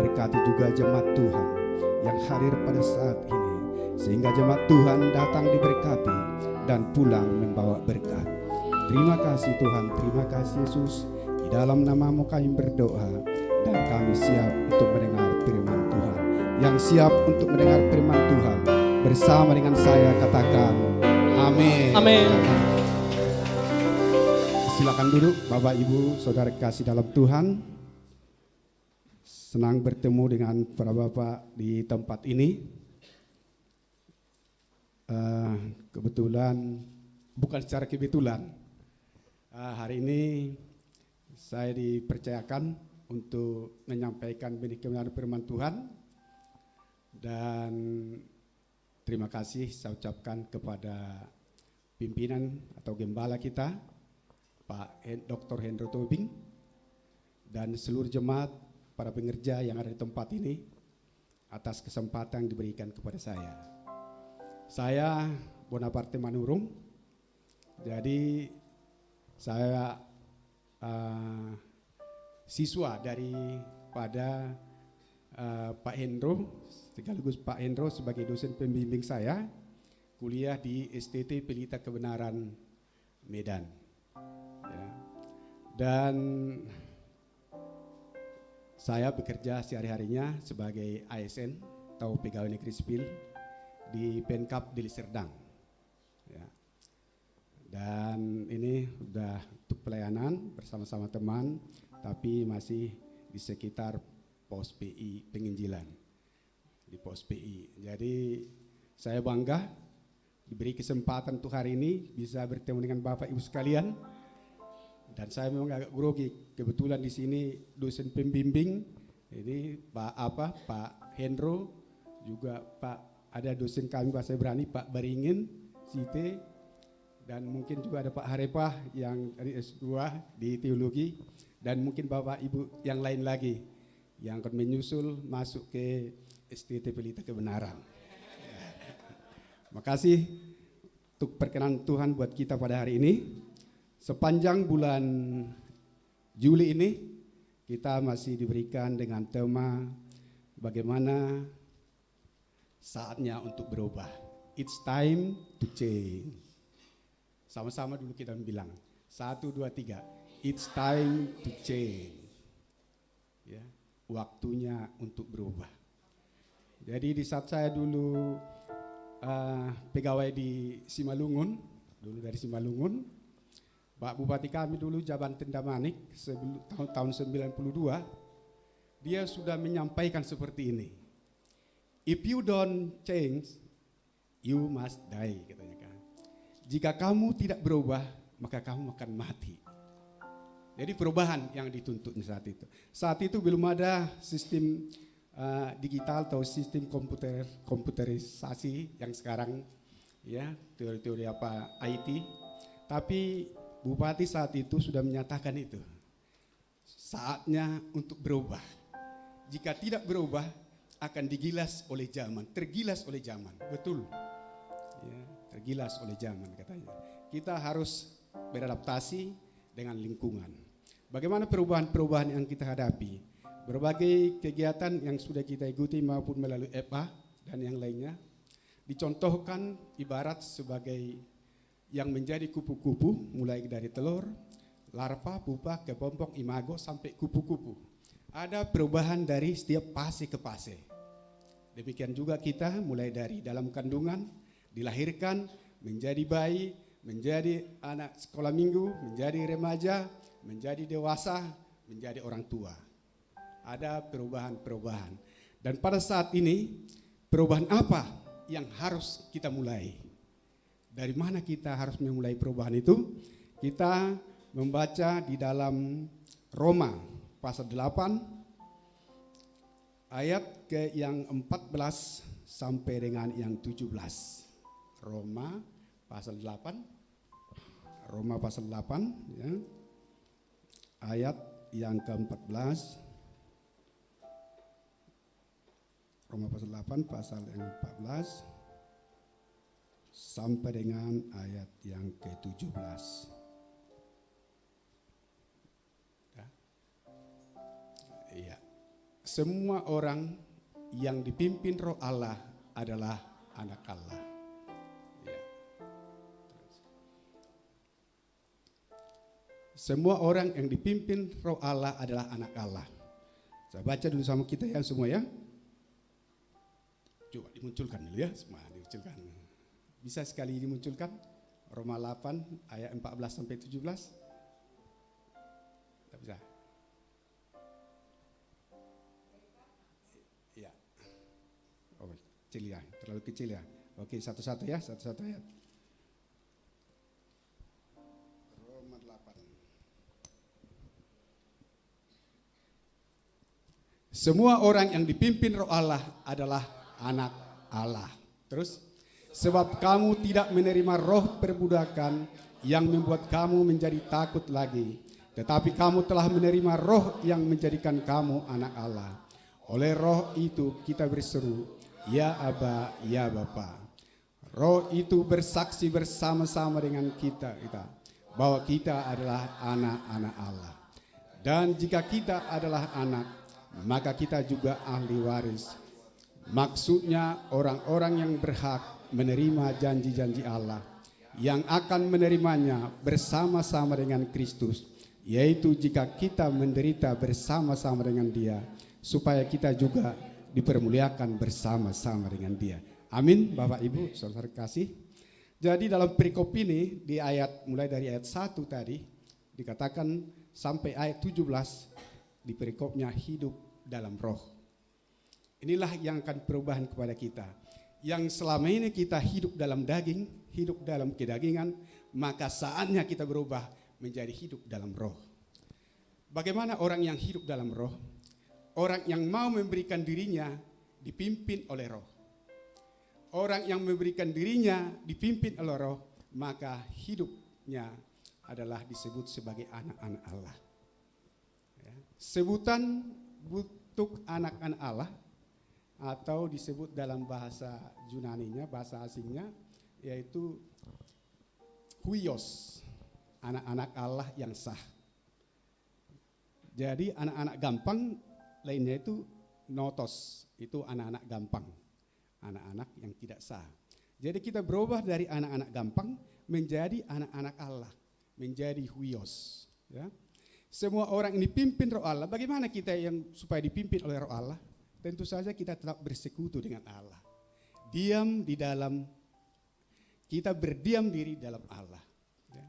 Berkati juga jemaat Tuhan yang hadir pada saat ini, sehingga jemaat Tuhan datang diberkati dan pulang membawa berkat. Terima kasih Tuhan, terima kasih Yesus. Di dalam nama-Mu kami berdoa dan kami siap untuk mendengar firman Tuhan. Yang siap untuk mendengar firman Tuhan bersama dengan saya katakan amin. Amin. Silakan duduk Bapak Ibu Saudara kasih dalam Tuhan. Senang bertemu dengan para Bapak di tempat ini. Kebetulan, bukan secara kebetulan, hari ini saya dipercayakan untuk menyampaikan benih kebenaran firman Tuhan. Dan terima kasih saya ucapkan kepada pimpinan atau gembala kita, Pak Dr. Hendro Tobing, dan seluruh jemaat, para pengerja yang ada di tempat ini, atas kesempatan yang diberikan kepada saya. Saya Bonaparte Manurung, jadi saya siswa daripada Pak Hendro, sekaligus Pak Hendro sebagai dosen pembimbing saya, kuliah di STT Pelita Kebenaran Medan. Ya. Dan saya bekerja sehari-harinya sebagai ASN atau pegawai negeri sipil di Pemkab Deli Serdang. Ya. Dan ini sudah untuk pelayanan bersama-sama teman, tapi masih di sekitar pos PI penginjilan, di pos PI. Jadi saya bangga diberi kesempatan untuk hari ini bisa bertemu dengan Bapak Ibu sekalian. Dan saya memang agak grogi, kebetulan di sini dosen pembimbing ini Pak Hendro, juga ada dosen kami bahasa Ibrani Pak Baringin Site, dan mungkin juga ada Pak Harepah yang dari S2 di teologi, dan mungkin Bapak Ibu yang lain lagi yang akan menyusul masuk ke STT Pelita Kebenaran. Makasih untuk perkenan Tuhan buat kita pada hari ini. Sepanjang bulan Juli ini kita masih diberikan dengan tema bagaimana saatnya untuk berubah. It's time to change. Sama-sama dulu kita bilang 1, 2, 3. It's time to change. Ya, waktunya untuk berubah. Jadi di saat saya dulu pegawai di Simalungun, dulu dari Simalungun, Pak Bupati kami dulu Jaban Tendamanik tahun 92, dia sudah menyampaikan seperti ini. If you don't change, you must die, katanya kan. Jika kamu tidak berubah, maka kamu akan mati. Jadi perubahan yang dituntut saat itu. Saat itu belum ada sistem digital atau sistem komputerisasi yang sekarang, ya, teori-teori IT. Tapi Bupati saat itu sudah menyatakan itu. Saatnya untuk berubah. Jika tidak berubah, akan digilas oleh zaman, tergilas oleh zaman. Betul. Ya, tergilas oleh zaman katanya. Kita harus beradaptasi dengan lingkungan. Bagaimana perubahan-perubahan yang kita hadapi? Berbagai kegiatan yang sudah kita ikuti maupun melalui EPA dan yang lainnya dicontohkan ibarat sebagai yang menjadi kupu-kupu, mulai dari telur, larva, pupa, kepompong, imago, sampai kupu-kupu. Ada perubahan dari setiap fase ke fase. Demikian juga kita mulai dari dalam kandungan, dilahirkan, menjadi bayi, menjadi anak sekolah minggu, menjadi remaja, menjadi dewasa, menjadi orang tua. Ada perubahan-perubahan. Dan pada saat ini, perubahan apa yang harus kita mulai? Dari mana kita harus memulai perubahan itu? Kita membaca di dalam Roma pasal 8 ayat ke yang 14 sampai dengan yang 17. Roma pasal 8 ya. Ayat yang ke-14. Roma pasal 8 pasal yang 14 sampai dengan ayat yang ke-17. Ya. Iya. Semua orang yang dipimpin Roh Allah adalah anak Allah. Ya. Semua orang yang dipimpin Roh Allah adalah anak Allah. Saya baca dulu sama kita ya semua ya. Coba dimunculkan dulu ya, semua dimunculkan. Bisa sekali dimunculkan? Roma 8 ayat 14 sampai 17. Tidak bisa. Iya. Oh, kecil ya, terlalu kecil ya. Oke, satu-satu ya, satu-satu ayat. Roma 8. Semua orang yang dipimpin Roh Allah adalah anak Allah. Terus, sebab kamu tidak menerima roh perbudakan yang membuat kamu menjadi takut lagi, tetapi kamu telah menerima roh yang menjadikan kamu anak Allah. Oleh roh itu kita berseru, ya Aba, ya Bapa. Roh itu bersaksi bersama-sama dengan kita bahwa kita adalah anak-anak Allah. Dan jika kita adalah anak, maka kita juga ahli waris. Maksudnya orang-orang yang berhak menerima janji-janji Allah yang akan menerimanya bersama-sama dengan Kristus, yaitu jika kita menderita bersama-sama dengan Dia, supaya kita juga dipermuliakan bersama-sama dengan Dia. Amin, Bapak Ibu, saudara kasih. Jadi dalam perikop ini di mulai dari ayat 1 tadi dikatakan sampai ayat 17 di perikopnya hidup dalam roh. Inilah yang akan perubahan kepada kita. Yang selama ini kita hidup dalam daging, hidup dalam kedagingan, maka saatnya kita berubah menjadi hidup dalam roh. Bagaimana orang yang hidup dalam roh? Orang yang mau memberikan dirinya dipimpin oleh roh. Orang yang memberikan dirinya dipimpin oleh roh, maka hidupnya adalah disebut sebagai anak-anak Allah. Ya. Sebutan untuk anak-anak Allah atau disebut dalam bahasa Yunaninya, bahasa asingnya, yaitu huios, anak-anak Allah yang sah. Jadi anak-anak gampang lainnya itu notos, itu anak-anak gampang, anak-anak yang tidak sah. Jadi kita berubah dari anak-anak gampang menjadi anak-anak Allah, menjadi huios. Ya. Semua orang ini dipimpin Roh Allah. Bagaimana kita yang supaya dipimpin oleh Roh Allah? Tentu saja kita tetap bersekutu dengan Allah. Kita berdiam diri dalam Allah. Ya.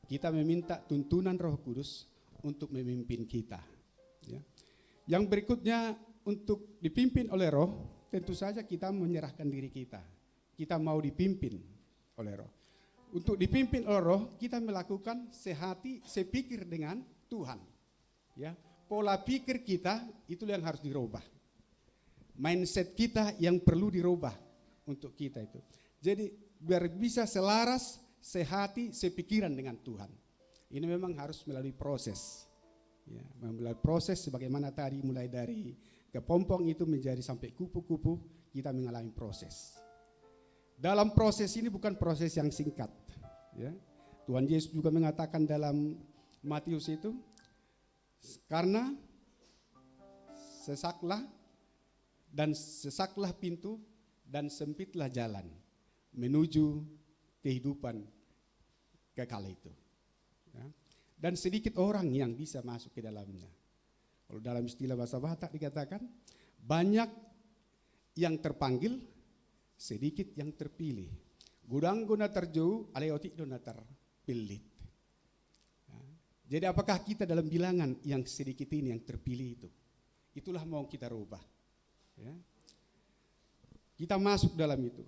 Kita meminta tuntunan Roh Kudus untuk memimpin kita. Ya. Yang berikutnya untuk dipimpin oleh Roh, tentu saja kita menyerahkan diri kita. Kita mau dipimpin oleh Roh. Untuk dipimpin oleh Roh, kita melakukan sehati, sepikir dengan Tuhan. Ya. Pola pikir kita itu yang harus dirubah. Mindset kita yang perlu dirubah untuk kita itu. Jadi biar bisa selaras, sehati, sepikiran dengan Tuhan. Ini memang harus melalui proses. Ya, melalui proses sebagaimana tadi mulai dari kepompong itu menjadi sampai kupu-kupu, kita mengalami proses. Dalam proses ini bukan proses yang singkat. Ya. Tuhan Yesus juga mengatakan dalam Matius itu, karena sesaklah pintu dan sempitlah jalan menuju kehidupan kekal itu. Ya. Dan sedikit orang yang bisa masuk ke dalamnya. Kalau dalam istilah bahasa Batak dikatakan, banyak yang terpanggil, sedikit yang terpilih. Gudang guna terjauh, aleotik dona terpilih. Ya. Jadi apakah kita dalam bilangan yang sedikit ini yang terpilih itu? Itulah mau kita rubah. Ya. Kita masuk dalam itu.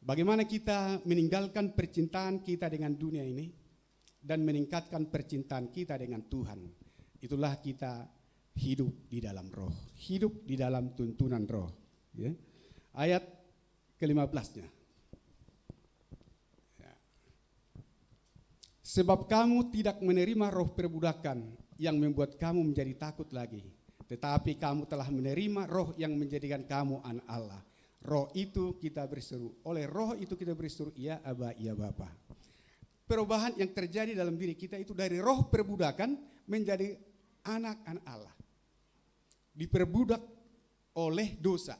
Bagaimana kita meninggalkan percintaan kita dengan dunia ini dan meningkatkan percintaan kita dengan Tuhan. Itulah kita hidup di dalam roh, hidup di dalam tuntunan roh. Ya. Ayat ke-15-nya. Ya. Sebab kamu tidak menerima roh perbudakan yang membuat kamu menjadi takut lagi. Tetapi kamu telah menerima roh yang menjadikan kamu anak Allah. Roh itu kita berseru. Oleh roh itu kita berseru, ya Aba, ya Bapa. Perubahan yang terjadi dalam diri kita itu dari roh perbudakan menjadi anak-anak Allah. Diperbudak oleh dosa.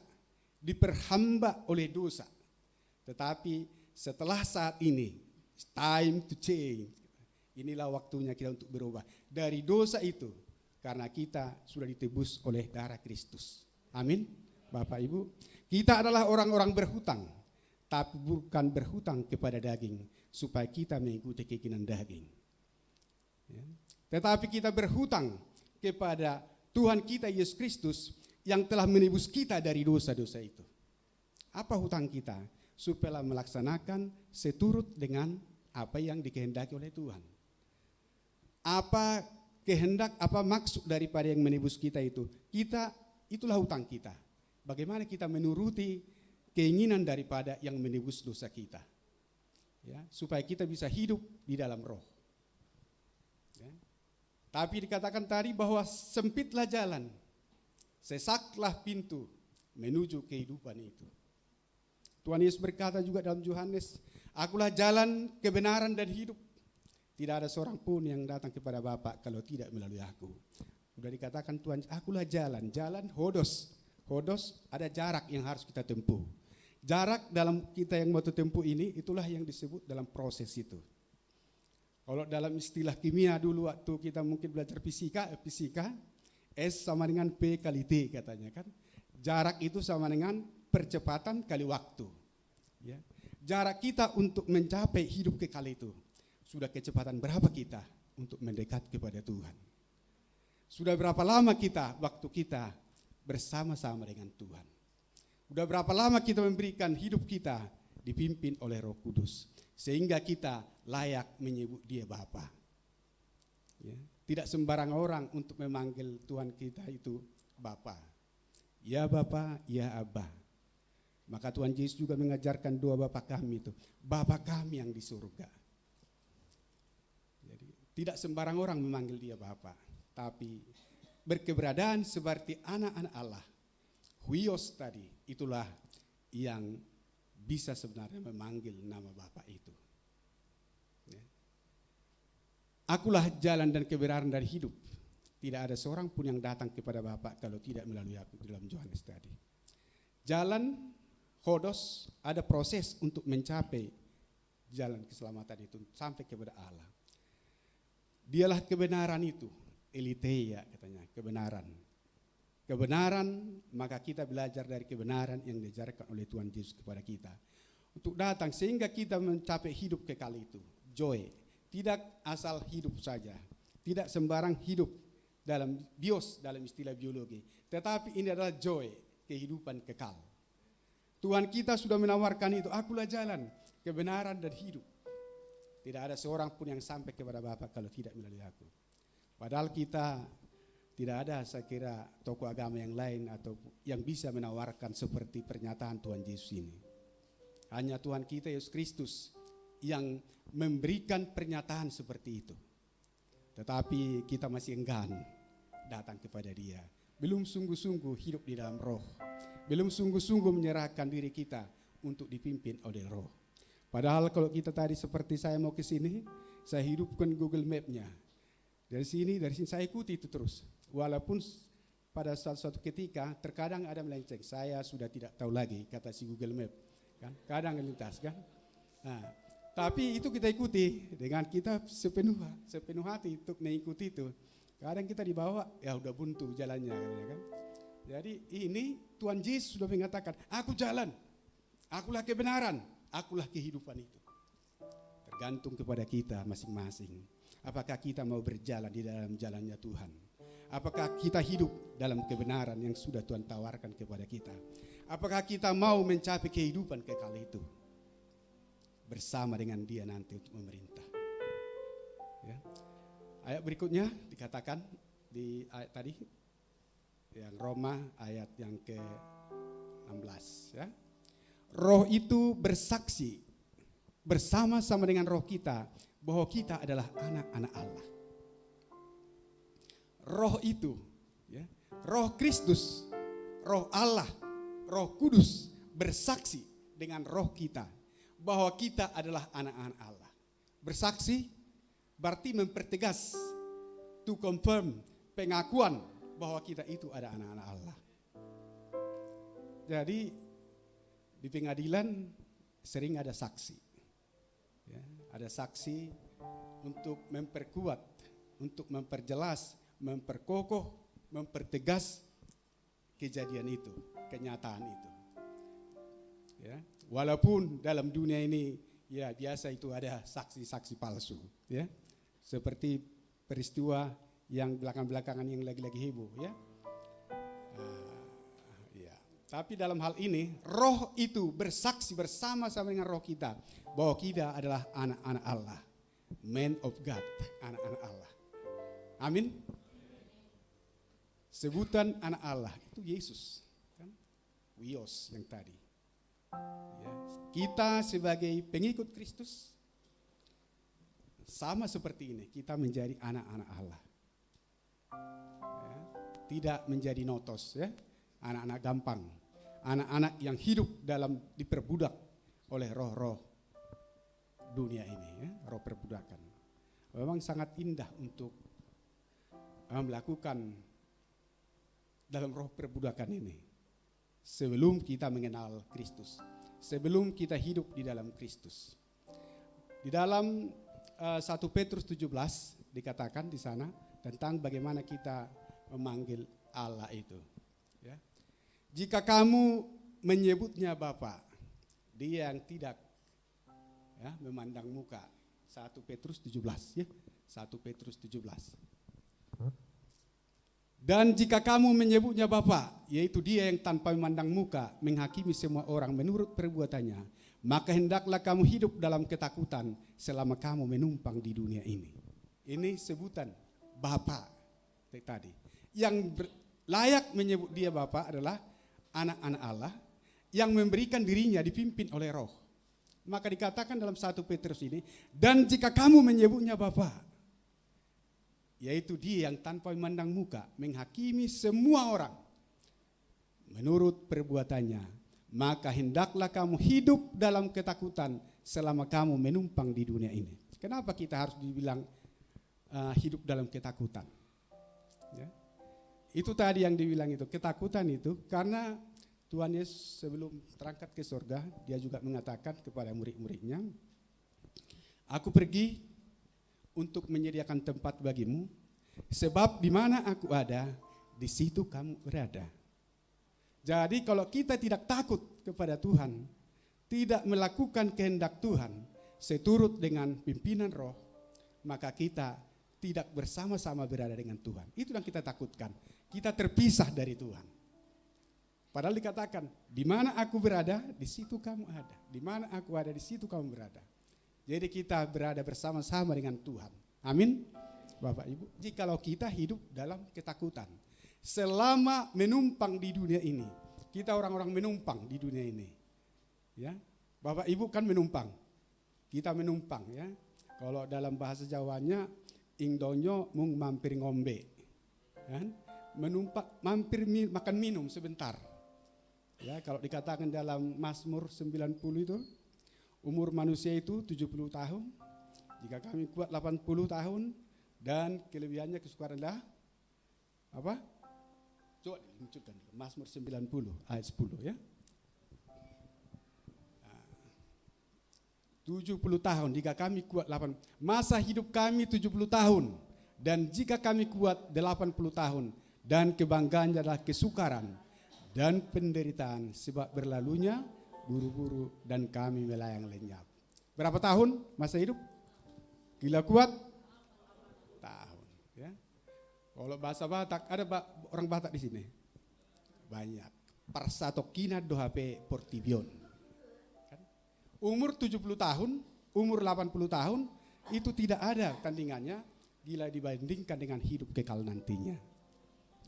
Diperhamba oleh dosa. Tetapi setelah saat ini, it's time to change. Inilah waktunya kita untuk berubah. Dari dosa itu karena kita sudah ditebus oleh darah Kristus. Amin. Bapak Ibu, kita adalah orang-orang berhutang, tapi bukan berhutang kepada daging supaya kita mengikuti keinginan daging. Ya. Tetapi kita berhutang kepada Tuhan kita Yesus Kristus yang telah menebus kita dari dosa-dosa itu. Apa hutang kita? Supaya melaksanakan seturut dengan apa yang dikehendaki oleh Tuhan. Apa kehendak, apa maksud daripada yang menebus kita itu? Itulah hutang kita. Bagaimana kita menuruti keinginan daripada yang menebus dosa kita. Ya, supaya kita bisa hidup di dalam roh. Ya. Tapi dikatakan tadi bahwa sempitlah jalan, sesaklah pintu menuju kehidupan itu. Tuhan Yesus berkata juga dalam Yohanes, akulah jalan, kebenaran dan hidup. Tidak ada seorang pun yang datang kepada Bapa kalau tidak melalui aku. Sudah dikatakan Tuhan, akulah jalan, jalan hodos. Hodos ada jarak yang harus kita tempuh. Jarak dalam kita yang mau tempuh ini, itulah yang disebut dalam proses itu. Kalau dalam istilah kimia dulu waktu kita mungkin belajar fisika, S sama dengan P kali T katanya kan. Jarak itu sama dengan percepatan kali waktu. Ya. Jarak kita untuk mencapai hidup kekal itu, sudah kecepatan berapa kita untuk mendekat kepada Tuhan? Sudah berapa lama waktu kita bersama-sama dengan Tuhan? Sudah berapa lama kita memberikan hidup kita dipimpin oleh Roh Kudus, sehingga kita layak menyebut Dia Bapa. Ya. Tidak sembarang orang untuk memanggil Tuhan kita itu Bapa. Ya Bapa, ya Abba. Maka Tuhan Yesus juga mengajarkan doa Bapa kami itu, Bapa kami yang di surga. Jadi tidak sembarang orang memanggil Dia Bapa, tapi berkeberadaan seperti anak-anak Allah. Huios tadi, itulah yang bisa sebenarnya memanggil nama Bapa itu. Ya. Akulah jalan dan kebenaran dan hidup. Tidak ada seorang pun yang datang kepada Bapa kalau tidak melalui aku, dalam Yohanes tadi. Jalan hodos, ada proses untuk mencapai jalan keselamatan itu sampai kepada Allah. Dialah kebenaran itu, eliteia katanya, kebenaran. Kebenaran, maka kita belajar dari kebenaran yang diajarkan oleh Tuhan Yesus kepada kita. Untuk datang sehingga kita mencapai hidup kekal itu, joy. Tidak asal hidup saja, tidak sembarang hidup dalam bios, dalam istilah biologi. Tetapi ini adalah joy, kehidupan kekal. Tuhan kita sudah menawarkan itu, akulah jalan, kebenaran dan hidup. Tidak ada seorang pun yang sampai kepada Bapa kalau tidak melalui aku. Padahal kita tidak ada, saya kira, tokoh agama yang lain atau yang bisa menawarkan seperti pernyataan Tuhan Yesus ini. Hanya Tuhan kita Yesus Kristus yang memberikan pernyataan seperti itu. Tetapi kita masih enggan datang kepada Dia. Belum sungguh-sungguh hidup di dalam roh. Belum sungguh-sungguh menyerahkan diri kita untuk dipimpin oleh roh. Padahal kalau kita tadi seperti saya mau ke sini, saya hidupkan Google Map-nya. Dari sini saya ikuti itu terus. Walaupun pada suatu ketika terkadang ada melenceng. Saya sudah tidak tahu lagi kata si Google Map. Kan? Kadang lintas kan. Nah, tapi itu kita ikuti dengan kita sepenuh hati untuk mengikuti itu. Kadang kita dibawa, ya udah buntu jalannya kan. Jadi ini Tuhan Yesus sudah mengatakan, aku jalan, akulah kebenaran, akulah kehidupan itu. Tergantung kepada kita masing-masing. Apakah kita mau berjalan di dalam jalannya Tuhan? Apakah kita hidup dalam kebenaran yang sudah Tuhan tawarkan kepada kita? Apakah kita mau mencapai kehidupan kekal itu? Bersama dengan Dia nanti untuk memerintah. Ya. Ayat berikutnya dikatakan di ayat tadi, yang Roma ayat yang ke-16 ya. Roh itu bersaksi bersama-sama dengan roh kita bahwa kita adalah anak-anak Allah. Roh itu ya, Roh Kristus, Roh Allah, Roh Kudus bersaksi dengan roh kita bahwa kita adalah anak-anak Allah. Bersaksi berarti mempertegas, to confirm, pengakuan bahwa kita itu ada anak-anak Allah. Jadi di pengadilan sering ada saksi. Ya, ada saksi untuk memperkuat, untuk memperjelas memperkokoh, mempertegas kejadian itu, kenyataan itu. Ya, walaupun dalam dunia ini ya biasa itu ada saksi-saksi palsu, ya. Seperti peristiwa yang belakang-belakangan yang lagi-lagi heboh, ya. Ya. Tapi dalam hal ini roh itu bersaksi bersama-sama dengan roh kita bahwa kita adalah anak-anak Allah, men of God, anak-anak Allah. Amin. Sebutan anak Allah itu Yesus, kan? Wios yang tadi. Ya. Kita sebagai pengikut Kristus sama seperti ini, kita menjadi anak-anak Allah. Ya. Tidak menjadi notos, ya, anak-anak gampang, anak-anak yang hidup dalam diperbudak oleh roh-roh dunia ini, ya, roh perbudakan. Memang sangat indah untuk melakukan dalam roh perbudakan ini sebelum kita mengenal Kristus, sebelum kita hidup di dalam Kristus. Di dalam 1 Petrus 17 dikatakan di sana tentang bagaimana kita memanggil Allah itu, ya. Jika kamu menyebutnya Bapa, dia yang tidak, ya, memandang muka. 1 Petrus 17, ya. 1 Petrus 17. Dan jika kamu menyebutnya Bapa, yaitu dia yang tanpa memandang muka menghakimi semua orang menurut perbuatannya, maka hendaklah kamu hidup dalam ketakutan selama kamu menumpang di dunia ini. Ini sebutan Bapa tadi. Yang layak menyebut dia Bapa adalah anak-anak Allah yang memberikan dirinya dipimpin oleh roh. Maka dikatakan dalam 1 Petrus ini, dan jika kamu menyebutnya Bapa, yaitu dia yang tanpa memandang muka menghakimi semua orang menurut perbuatannya, maka hendaklah kamu hidup dalam ketakutan selama kamu menumpang di dunia ini. Kenapa kita harus dibilang hidup dalam ketakutan? Ya. Itu tadi yang dibilang itu, ketakutan itu karena Tuhan Yesus sebelum terangkat ke surga, dia juga mengatakan kepada murid-muridnya, aku pergi untuk menyediakan tempat bagimu, sebab di mana aku ada, di situ kamu berada. Jadi kalau kita tidak takut kepada Tuhan, tidak melakukan kehendak Tuhan, seturut dengan pimpinan roh, maka kita tidak bersama-sama berada dengan Tuhan. Itu yang kita takutkan. Kita terpisah dari Tuhan. Padahal dikatakan, di mana aku berada, di situ kamu ada. Di mana aku ada, di situ kamu berada. Jadi kita berada bersama-sama dengan Tuhan. Amin. Bapak Ibu, jikalau kita hidup dalam ketakutan selama menumpang di dunia ini, kita orang-orang menumpang di dunia ini, ya. Bapak Ibu kan menumpang, kita menumpang, ya. Kalau dalam bahasa Jawanya, ingdonyo mung mampir ngombe, kan? Menumpang, mampir makan minum sebentar. Ya, kalau dikatakan dalam Mazmur 90 itu, umur manusia itu 70 tahun, jika kami kuat 80 tahun, dan kelebihannya kesukaran adalah apa? Coba dimunculkan Mazmur 90 ayat 10, ya. 70 tahun jika kami kuat 8. Masa hidup kami 70 tahun dan jika kami kuat 80 tahun dan kebanggaannya adalah kesukaran dan penderitaan sebab berlalunya buru-buru dan kami melayang lenyap. Berapa tahun masa hidup? Gila kuat? Tahun, ya. Kalau bahasa Batak, ada orang Batak di sini? Banyak. Parsatokina dohape portibion. Kan? Umur 70 tahun, umur 80 tahun, itu tidak ada tandingannya bila dibandingkan dengan hidup kekal nantinya.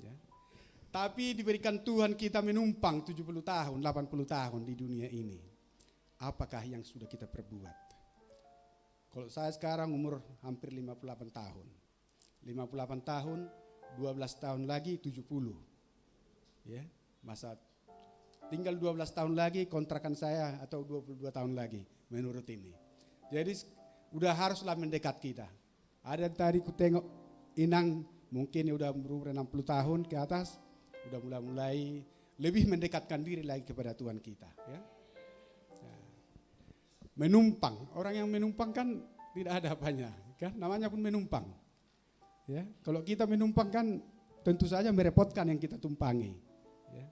Ya. Tapi diberikan Tuhan kita menumpang 70 tahun, 80 tahun di dunia ini. Apakah yang sudah kita perbuat? Kalau saya sekarang umur hampir 58 tahun. 58 tahun, 12 tahun lagi 70. Ya, masa tinggal 12 tahun lagi kontrakan saya atau 22 tahun lagi menurut ini. Jadi udah haruslah mendekat kita. Ada tadi ku tengok Inang mungkin udah berumur 60 tahun ke atas, udah mulai lebih mendekatkan diri lagi kepada Tuhan kita, ya. Menumpang, orang yang menumpang kan tidak ada apanya, kan? Namanya pun menumpang. Ya, kalau kita menumpangkan tentu saja merepotkan yang kita tumpangi. Ya.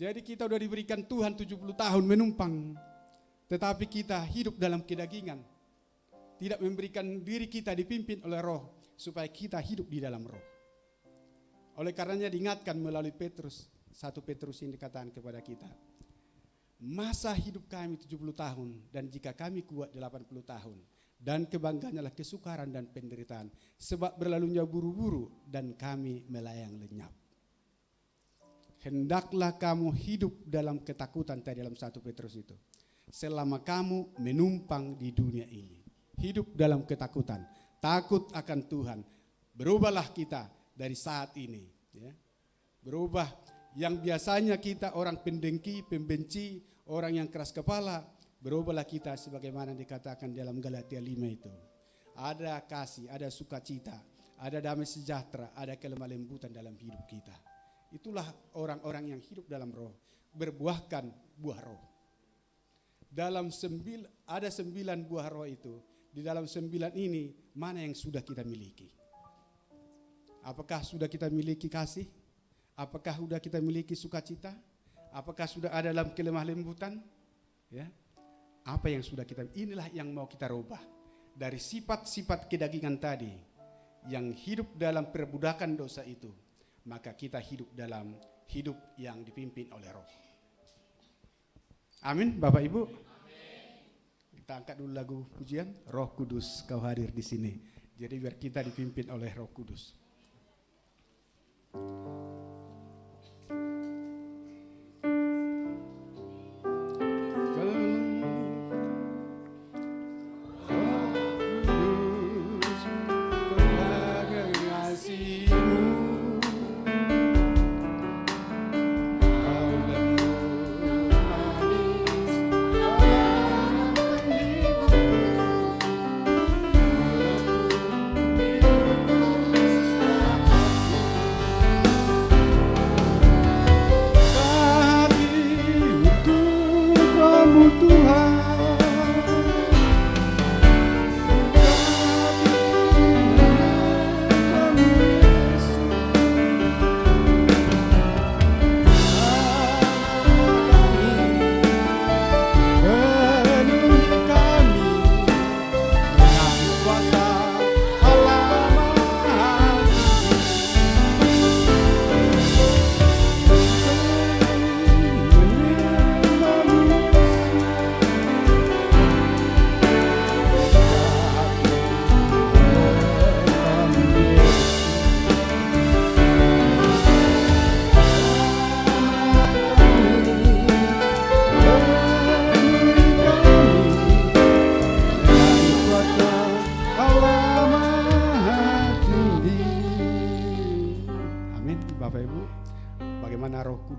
Jadi kita sudah diberikan Tuhan 70 tahun menumpang, tetapi kita hidup dalam kedagingan. Tidak memberikan diri kita dipimpin oleh roh, supaya kita hidup di dalam roh. Oleh karenanya diingatkan melalui Petrus, 1 Petrus ini dikatakan kepada kita, masa hidup kami 70 tahun, dan jika kami kuat 80 tahun, dan kebanggaannya adalah kesukaran dan penderitaan, sebab berlalunya buru-buru dan kami melayang lenyap. Hendaklah kamu hidup dalam ketakutan, tadi dalam 1 Petrus itu, selama kamu menumpang di dunia ini. Hidup dalam ketakutan, takut akan Tuhan. Berubahlah kita dari saat ini, ya. Berubah yang biasanya kita orang pendengki, pembenci, orang yang keras kepala, berubahlah kita sebagaimana dikatakan dalam Galatia 5 itu. Ada kasih, ada sukacita, ada damai sejahtera, ada kelemah lembutan dalam hidup kita. Itulah orang-orang yang hidup dalam roh, berbuahkan buah roh. Dalam ada 9 buah roh itu. Di dalam 9 ini mana yang sudah kita miliki? Apakah sudah kita miliki kasih? Apakah sudah kita miliki sukacita? Apakah sudah ada dalam kelemah lembutan? Ya. Apa yang sudah kita, inilah yang mau kita rubah. Dari sifat-sifat kedagingan tadi, yang hidup dalam perbudakan dosa itu, maka kita hidup dalam hidup yang dipimpin oleh roh. Amin, Bapak Ibu. Kita angkat dulu lagu pujian, Roh Kudus Kau hadir di sini. Jadi biar kita dipimpin oleh Roh Kudus.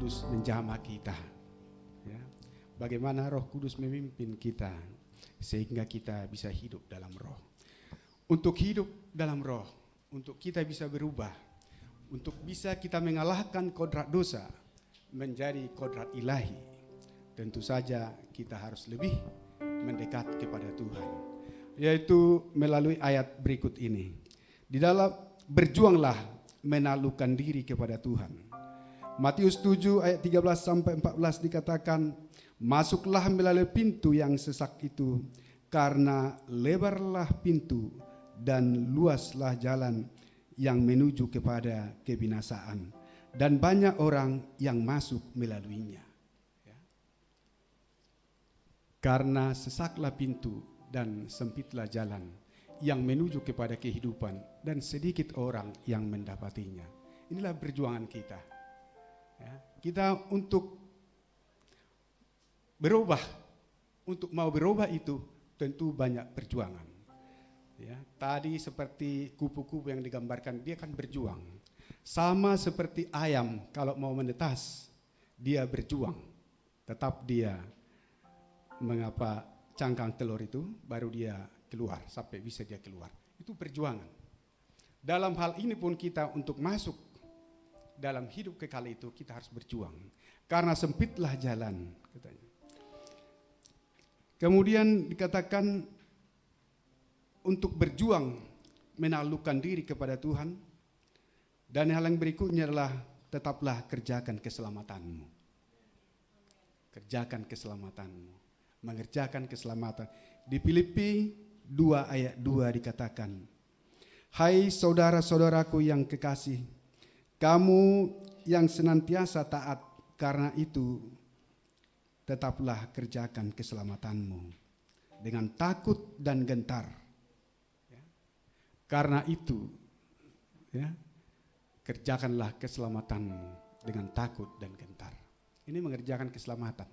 Menjamah kita, ya. Bagaimana Roh Kudus memimpin kita sehingga kita bisa hidup dalam roh. Untuk hidup dalam roh, untuk kita bisa berubah, untuk bisa kita mengalahkan kodrat dosa menjadi kodrat ilahi, tentu saja kita harus lebih mendekat kepada Tuhan, yaitu melalui ayat berikut ini. Di dalam berjuanglah menaklukkan diri kepada Tuhan. Matius 7 ayat 13 sampai 14 dikatakan, masuklah melalui pintu yang sesak itu, karena lebarlah pintu dan luaslah jalan yang menuju kepada kebinasaan, dan banyak orang yang masuk melaluinya. Ya. Karena sesaklah pintu dan sempitlah jalan yang menuju kepada kehidupan, dan sedikit orang yang mendapatinya. Inilah perjuangan kita. Ya, kita untuk berubah, untuk mau berubah itu tentu banyak perjuangan. Ya, tadi seperti kupu-kupu yang digambarkan, dia kan berjuang. Sama seperti ayam kalau mau menetas, dia berjuang. Tetap dia mengapa cangkang telur itu baru dia keluar, sampai bisa dia keluar. Itu perjuangan. Dalam hal ini pun kita untuk masuk dalam hidup kekal itu kita harus berjuang, karena sempitlah jalan, katanya. Kemudian dikatakan untuk berjuang menaklukkan diri kepada Tuhan. Dan hal yang berikutnya adalah tetaplah kerjakan keselamatanmu. Kerjakan keselamatanmu. Mengerjakan keselamatan. Di Filipi 2 ayat 2 dikatakan, hai saudara-saudaraku yang kekasih, kamu yang senantiasa taat, karena itu tetaplah kerjakan keselamatanmu dengan takut dan gentar. Karena itu, ya, kerjakanlah keselamatanmu dengan takut dan gentar. Ini mengerjakan keselamatan.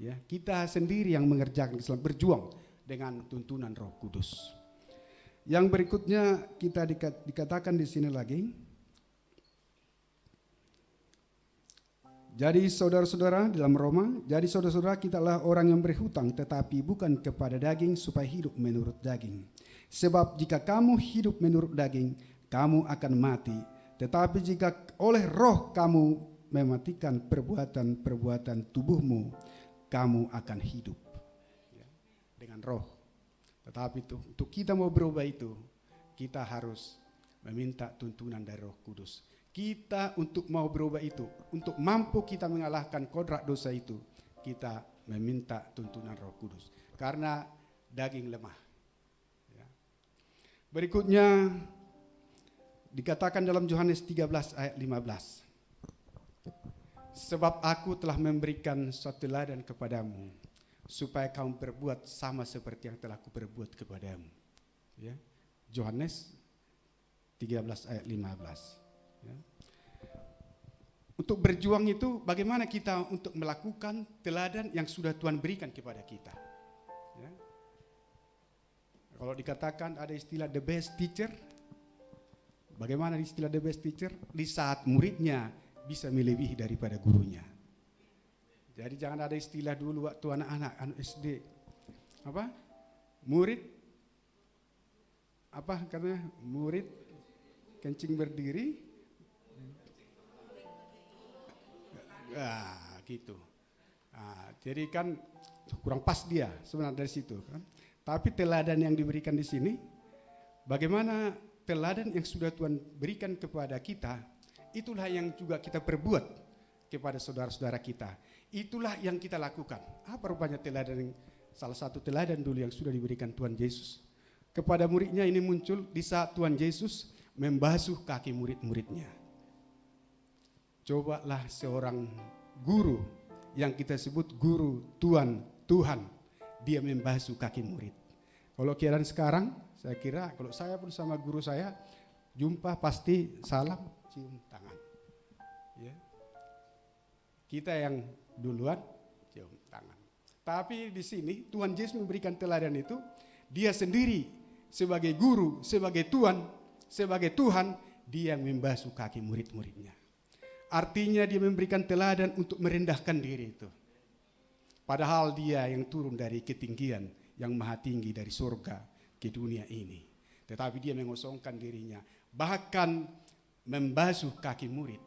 Ya, kita sendiri yang mengerjakan keselamatan, berjuang dengan tuntunan Roh Kudus. Yang berikutnya kita dikatakan di sini lagi. Jadi saudara-saudara dalam Roma, jadi saudara-saudara kita adalah orang yang berhutang, tetapi bukan kepada daging supaya hidup menurut daging. Sebab jika kamu hidup menurut daging, kamu akan mati. Tetapi jika oleh Roh kamu mematikan perbuatan-perbuatan tubuhmu, kamu akan hidup. Ya, dengan Roh. Tetapi itu, untuk kita mau berubah itu, kita harus meminta tuntunan dari Roh Kudus. Kita untuk mau berubah itu, untuk mampu kita mengalahkan kodrat dosa itu, kita meminta tuntunan Roh Kudus. Karena daging lemah. Ya. Berikutnya dikatakan dalam Yohanes 13 ayat 15. Sebab aku telah memberikan suatu teladan kepadamu, supaya kamu berbuat sama seperti yang telah kuperbuat kepadamu. Ya. Yohanes 13 ayat 15. Ya. Untuk berjuang itu bagaimana kita untuk melakukan teladan yang sudah Tuhan berikan kepada kita. Ya. Kalau dikatakan ada istilah the best teacher, bagaimana istilah the best teacher? Di saat muridnya bisa melebihi daripada gurunya. Jadi jangan ada istilah dulu waktu anak-anak SD, apa? Murid, apa katanya? Murid kencing berdiri, gitu. Jadi kan kurang pas dia sebenarnya dari situ kan. Tapi teladan yang diberikan di sini, bagaimana teladan yang sudah Tuhan berikan kepada kita, itulah yang juga kita perbuat kepada saudara-saudara kita. Itulah yang kita lakukan. Apa rupanya teladan? Salah satu teladan dulu yang sudah diberikan Tuhan Yesus kepada muridnya ini muncul di saat Tuhan Yesus membasuh kaki murid-muridnya. Cobalah seorang guru yang kita sebut guru Tuhan, dia membasuh kaki murid. Kalau keadaan sekarang, saya kira kalau saya pun sama guru saya jumpa pasti salam, cium tangan. Ya. Kita yang duluan cium tangan. Tapi di sini Tuhan Yesus memberikan teladan itu, dia sendiri sebagai guru, sebagai Tuhan, dia yang membasuh kaki murid-muridnya. Artinya dia memberikan teladan untuk merendahkan diri itu. Padahal dia yang turun dari ketinggian yang maha tinggi dari surga ke dunia ini. Tetapi dia mengosongkan dirinya, bahkan membasuh kaki murid.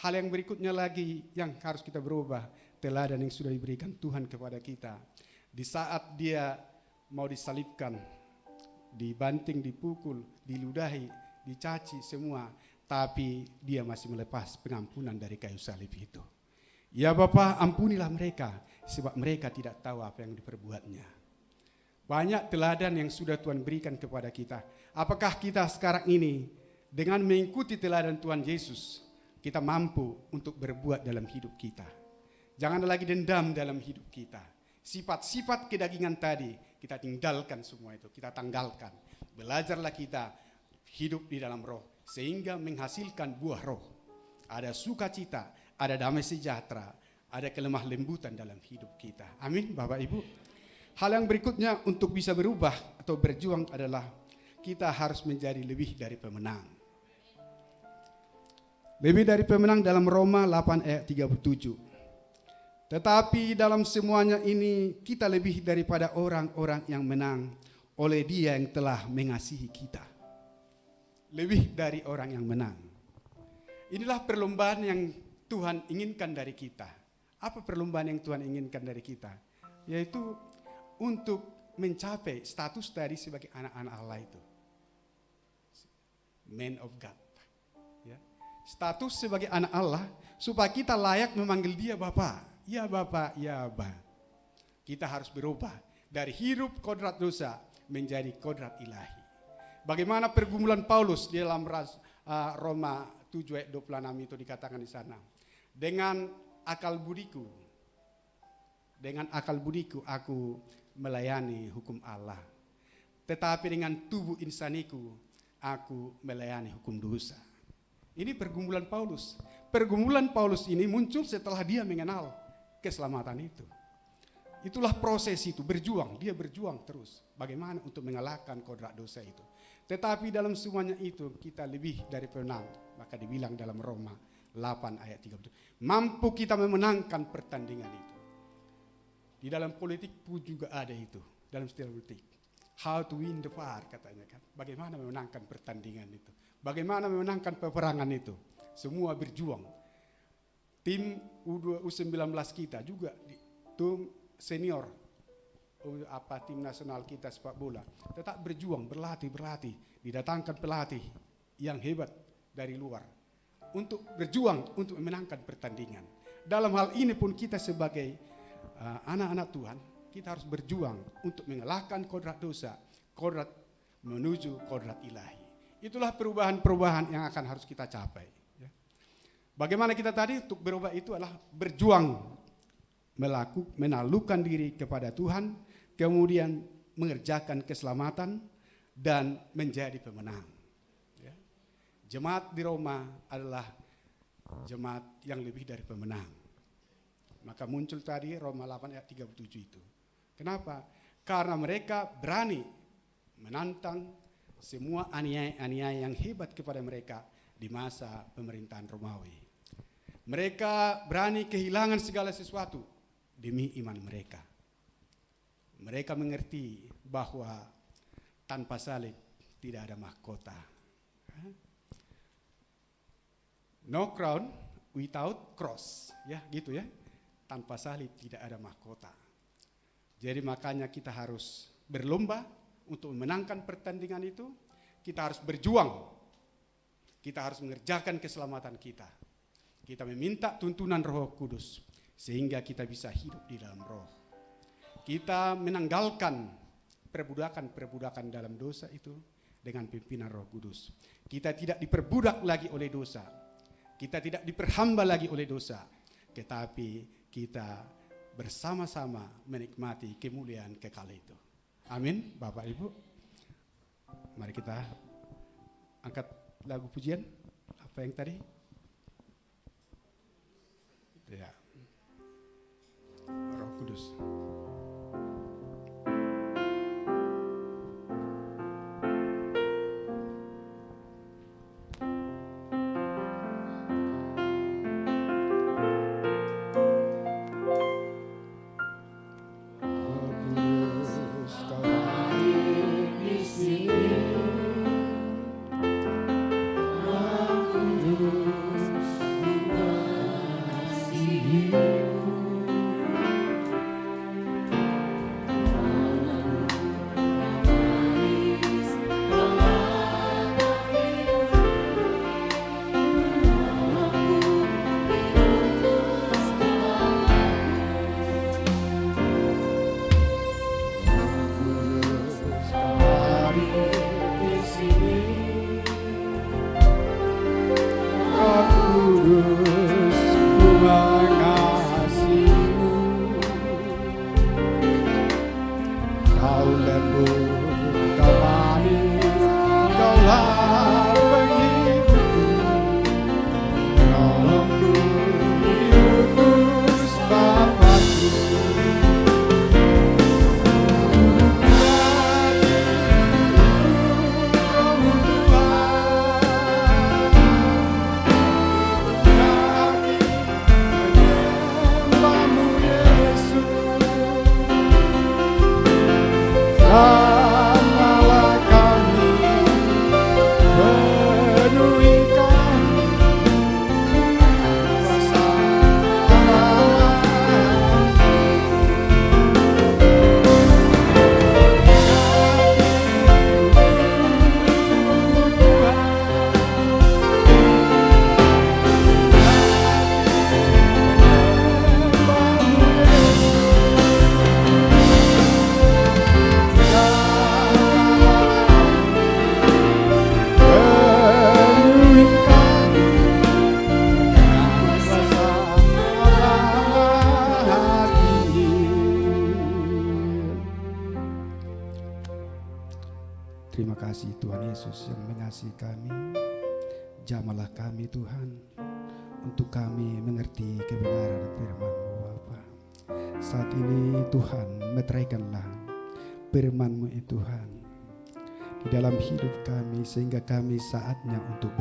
Hal yang berikutnya lagi yang harus kita berubah, teladan yang sudah diberikan Tuhan kepada kita. Di saat dia mau disalibkan, dibanting, dipukul, diludahi, dicaci semua, tapi dia masih melepas pengampunan dari kayu salib itu. Ya Bapa, ampunilah mereka, sebab mereka tidak tahu apa yang diperbuatnya. Banyak teladan yang sudah Tuhan berikan kepada kita. Apakah kita sekarang ini dengan mengikuti teladan Tuhan Yesus, kita mampu untuk berbuat dalam hidup kita? Jangan lagi dendam dalam hidup kita. Sifat-sifat kedagingan tadi, kita tinggalkan semua itu, kita tanggalkan. Belajarlah kita hidup di dalam roh, sehingga menghasilkan buah roh. Ada sukacita, ada damai sejahtera, ada kelemah lembutan dalam hidup kita. Amin, Bapak Ibu. Hal yang berikutnya untuk bisa berubah atau berjuang adalah kita harus menjadi lebih dari pemenang. Lebih dari pemenang dalam Roma 8 ayat 37. Tetapi dalam semuanya ini kita lebih daripada orang-orang yang menang oleh Dia yang telah mengasihi kita. Lebih dari orang yang menang. Inilah perlombaan yang Tuhan inginkan dari kita. Apa perlombaan yang Tuhan inginkan dari kita? Yaitu untuk mencapai status tadi sebagai anak-anak Allah itu. man of God. Ya. Status sebagai anak Allah supaya kita layak memanggil dia Bapa. Ya Bapa, ya Aba. Kita harus berubah dari hidup kodrat dosa menjadi kodrat ilahi. Bagaimana pergumulan Paulus di dalam Roma 7 ayat 26 itu dikatakan di sana. Dengan akal budiku aku melayani hukum Allah. Tetapi dengan tubuh insaniku aku melayani hukum dosa. Ini pergumulan Paulus. Pergumulan Paulus ini muncul setelah dia mengenal keselamatan itu. Itulah proses itu, berjuang. Dia berjuang terus. Bagaimana untuk mengalahkan kodrat dosa itu. Tetapi dalam semuanya itu kita lebih dari pemenang. Maka dibilang dalam Roma 8 ayat 37. Mampu kita memenangkan pertandingan itu. Di dalam politik pun juga ada itu. Dalam setiap politik. How to win the war katanya kan. Bagaimana memenangkan pertandingan itu. Bagaimana memenangkan peperangan itu. Semua berjuang. Tim U19 kita juga. Tim senior. Tim nasional kita sepak bola. Tetap berjuang, berlatih. Didatangkan pelatih yang hebat dari luar. Untuk berjuang untuk memenangkan pertandingan. Dalam hal ini pun kita sebagai anak-anak Tuhan, kita harus berjuang untuk mengalahkan kodrat dosa, kodrat menuju kodrat ilahi. Itulah perubahan-perubahan yang akan harus kita capai. Bagaimana kita tadi untuk berubah itu adalah berjuang, menaklukkan diri kepada Tuhan, kemudian mengerjakan keselamatan dan menjadi pemenang. Jemaat di Roma adalah jemaat yang lebih dari pemenang. Maka muncul tadi Roma 8 ayat 37 itu. Kenapa? Karena mereka berani menantang semua aniaya yang hebat kepada mereka di masa pemerintahan Romawi. Mereka berani kehilangan segala sesuatu demi iman mereka. Mereka mengerti bahwa tanpa salib tidak ada mahkota. No crown without cross, ya gitu ya. Tanpa salib tidak ada mahkota. Jadi makanya kita harus berlomba untuk memenangkan pertandingan itu. Kita harus berjuang. Kita harus mengerjakan keselamatan kita. Kita meminta tuntunan Roh Kudus sehingga kita bisa hidup di dalam Roh. Kita menanggalkan perbudakan dalam dosa itu dengan pimpinan Roh Kudus. Kita tidak diperbudak lagi oleh dosa. Kita tidak diperhamba lagi oleh dosa, tetapi kita bersama-sama menikmati kemuliaan kekal itu. Amin, Bapak Ibu. Mari kita angkat lagu pujian. Apa yang tadi? Ya. Roh Kudus. Terima kasih Tuhan Yesus yang mengasihi kami. Jamahlah kami Tuhan, untuk kami mengerti kebenaran firman-Mu Bapa. Saat ini Tuhan, meteraikanlah firman-Mu Tuhan di dalam hidup kami, sehingga kami saatnya untuk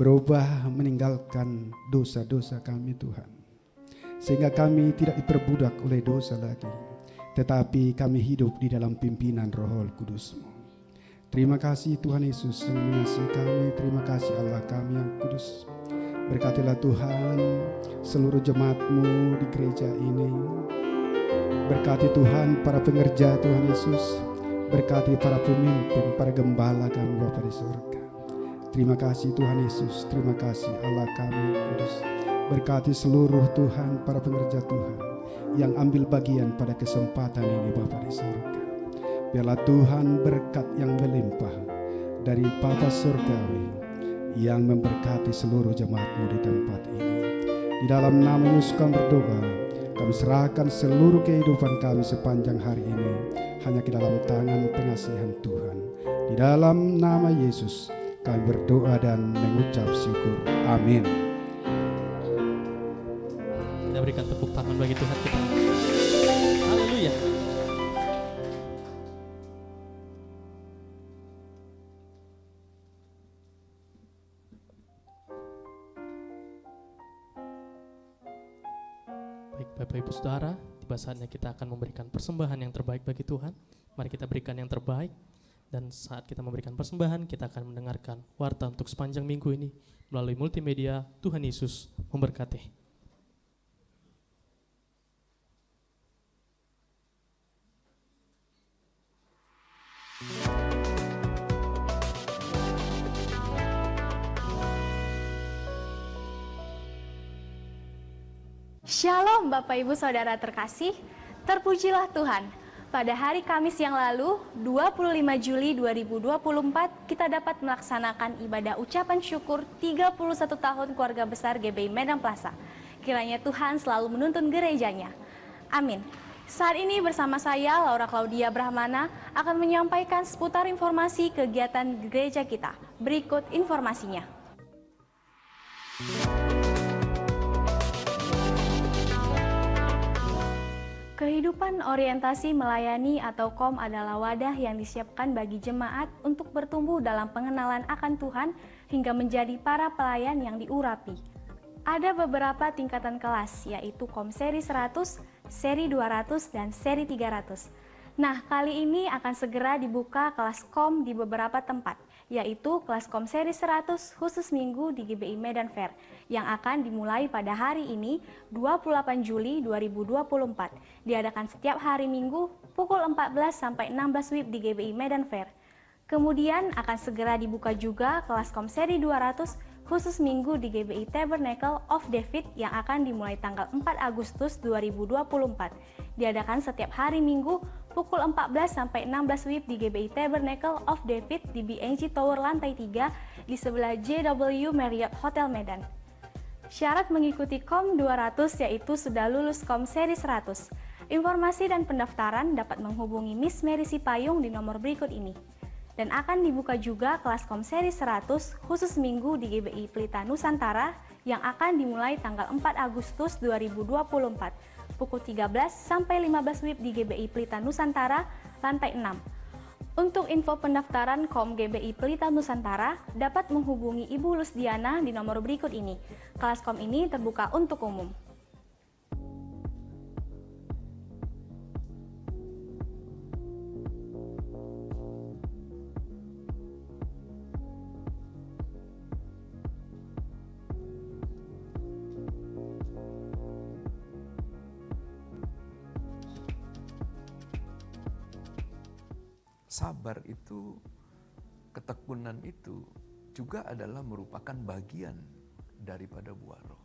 berubah meninggalkan dosa-dosa kami Tuhan, sehingga kami tidak diperbudak oleh dosa lagi, tetapi kami hidup di dalam pimpinan Roh Kudus-Mu. Terima kasih Tuhan Yesus yang mengasihi kami. Terima kasih Allah kami yang kudus. Berkatilah Tuhan seluruh jemaat-Mu di gereja ini. Berkati Tuhan para pengerja Tuhan Yesus. Berkati para pemimpin, para gembala kami Bapa di surga. Terima kasih Tuhan Yesus. Terima kasih Allah kami yang kudus. Berkati seluruh Tuhan para pengerja Tuhan yang ambil bagian pada kesempatan ini Bapa di surga. Biarlah Tuhan berkat yang melimpah dari Bapa Surgawi yang memberkati seluruh jemaat-Mu di tempat ini. Di dalam nama Yesus kami berdoa, kami serahkan seluruh kehidupan kami sepanjang hari ini hanya ke dalam tangan pengasihan Tuhan. Di dalam nama Yesus kami berdoa dan mengucap syukur. Amin. Kita berikan tepuk tangan bagi Tuhan kita. Haleluya. Baik Bapak Ibu Saudara, tiba saatnya kita akan memberikan persembahan yang terbaik bagi Tuhan. Mari kita berikan yang terbaik. Dan saat kita memberikan persembahan, kita akan mendengarkan warta untuk sepanjang minggu ini melalui multimedia. Tuhan Yesus memberkati. Shalom Bapak Ibu Saudara terkasih, terpujilah Tuhan. Pada hari Kamis yang lalu, 25 Juli 2024, kita dapat melaksanakan ibadah ucapan syukur 31 tahun keluarga besar GBI Medan Plaza. Kiranya Tuhan selalu menuntun gerejanya. Amin. Saat ini bersama saya, Laura Claudia Brahmana, akan menyampaikan seputar informasi kegiatan gereja kita. Berikut informasinya. Kehidupan orientasi melayani atau KOM adalah wadah yang disiapkan bagi jemaat untuk bertumbuh dalam pengenalan akan Tuhan hingga menjadi para pelayan yang diurapi. Ada beberapa tingkatan kelas, yaitu KOM seri 100, seri 200, dan seri 300. Nah, kali ini akan segera dibuka kelas KOM di beberapa tempat, yaitu kelas KOM seri 100 khusus minggu di GBI Medan Fair yang akan dimulai pada hari ini 28 Juli 2024. Diadakan setiap hari Minggu pukul 14 sampai 16 WIB di GBI Medan Fair. Kemudian akan segera dibuka juga kelas KOM seri 200 khusus minggu di GBI Tabernacle of David yang akan dimulai tanggal 4 Agustus 2024. Diadakan setiap hari Minggu pukul 14 sampai 16 WIB di GBI Tabernacle of David di BNG Tower lantai 3 di sebelah JW Marriott Hotel Medan. Syarat mengikuti KOM 200 yaitu sudah lulus KOM seri 100. Informasi dan pendaftaran dapat menghubungi Miss Mary Sipayung di nomor berikut ini. Dan akan dibuka juga kelas KOM seri 100 khusus minggu di GBI Pelita Nusantara yang akan dimulai tanggal 4 Agustus 2024 pukul 13 sampai 15 WIB di GBI Pelita Nusantara lantai 6. Untuk info pendaftaran KOM GBI Pelita Nusantara dapat menghubungi Ibu Lusdiana di nomor berikut ini. Kelas KOM ini terbuka untuk umum. Sabar itu, ketekunan itu juga adalah merupakan bagian daripada buah roh.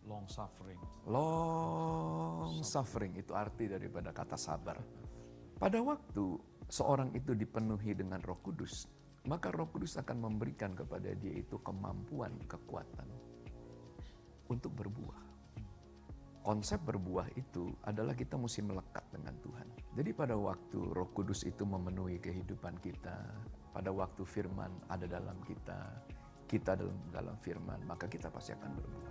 Long suffering. Long suffering itu arti daripada kata sabar. Pada waktu seorang itu dipenuhi dengan Roh Kudus, maka Roh Kudus akan memberikan kepada dia itu kemampuan, kekuatan untuk berbuah. Konsep berbuah itu adalah kita mesti melekat dengan Tuhan. Jadi pada waktu Roh Kudus itu memenuhi kehidupan kita, pada waktu firman ada dalam kita dalam firman, maka kita pasti akan berbuah.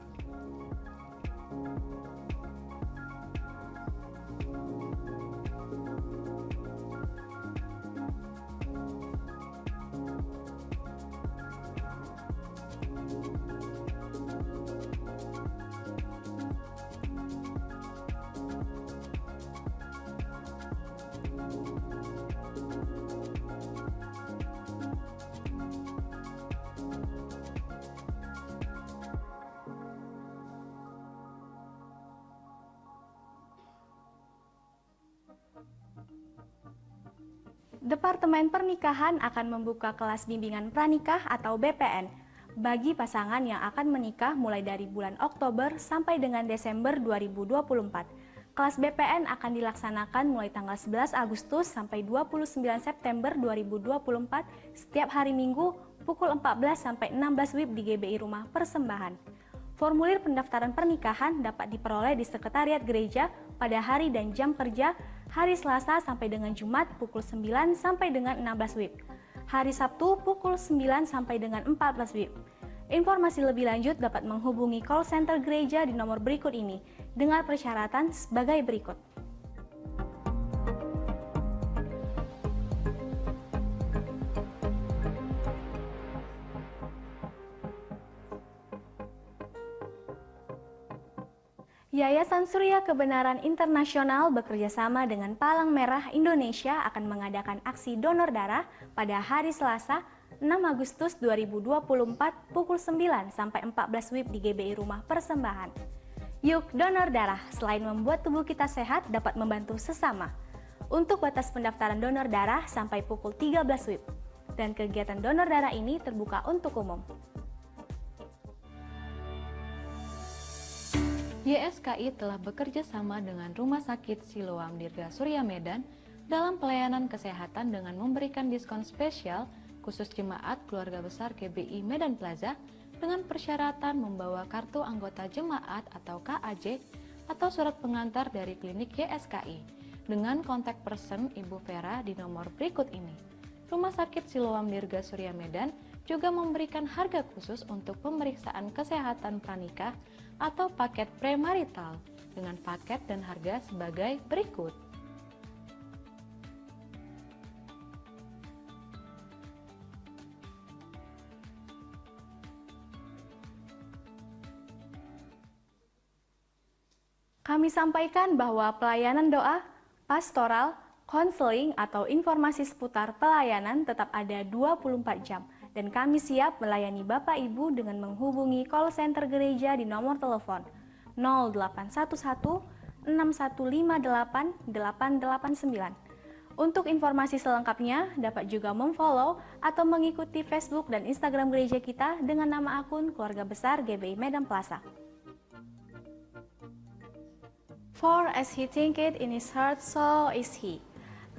Departemen Pernikahan akan membuka kelas bimbingan pranikah atau BPN bagi pasangan yang akan menikah mulai dari bulan Oktober sampai dengan Desember 2024. Kelas BPN akan dilaksanakan mulai tanggal 11 Agustus sampai 29 September 2024 setiap hari Minggu pukul 14 sampai 16 WIB di GBI Rumah Persembahan. Formulir pendaftaran pernikahan dapat diperoleh di Sekretariat Gereja pada hari dan jam kerja hari Selasa sampai dengan Jumat pukul 9 sampai dengan 16 WIB. Hari Sabtu pukul 9 sampai dengan 14 WIB. Informasi lebih lanjut dapat menghubungi call center gereja di nomor berikut ini dengan persyaratan sebagai berikut. Yayasan Surya Kebenaran Internasional bekerjasama dengan Palang Merah Indonesia akan mengadakan aksi donor darah pada hari Selasa 6 Agustus 2024 pukul 9 sampai 14 WIB di GBI Rumah Persembahan. Yuk donor darah, selain membuat tubuh kita sehat dapat membantu sesama. Untuk batas pendaftaran donor darah sampai pukul 13 WIB. Dan kegiatan donor darah ini terbuka untuk umum. YSKI telah bekerja sama dengan Rumah Sakit Siloam Dirga Surya Medan dalam pelayanan kesehatan dengan memberikan diskon spesial khusus jemaat keluarga besar GBI Medan Plaza dengan persyaratan membawa kartu anggota jemaat atau KAJ atau surat pengantar dari klinik YSKI dengan kontak person Ibu Vera di nomor berikut ini. Rumah Sakit Siloam Dirga Surya Medan juga memberikan harga khusus untuk pemeriksaan kesehatan pranikah atau paket premarital dengan paket dan harga sebagai berikut. Kami sampaikan bahwa pelayanan doa, pastoral, konseling atau informasi seputar pelayanan tetap ada 24 jam. Dan kami siap melayani Bapak Ibu dengan menghubungi call center gereja di nomor telepon 0811 6158 889. Untuk informasi selengkapnya dapat juga memfollow atau mengikuti Facebook dan Instagram gereja kita dengan nama akun Keluarga Besar GBI Medan Plaza. For as he thinketh in his heart, so is he.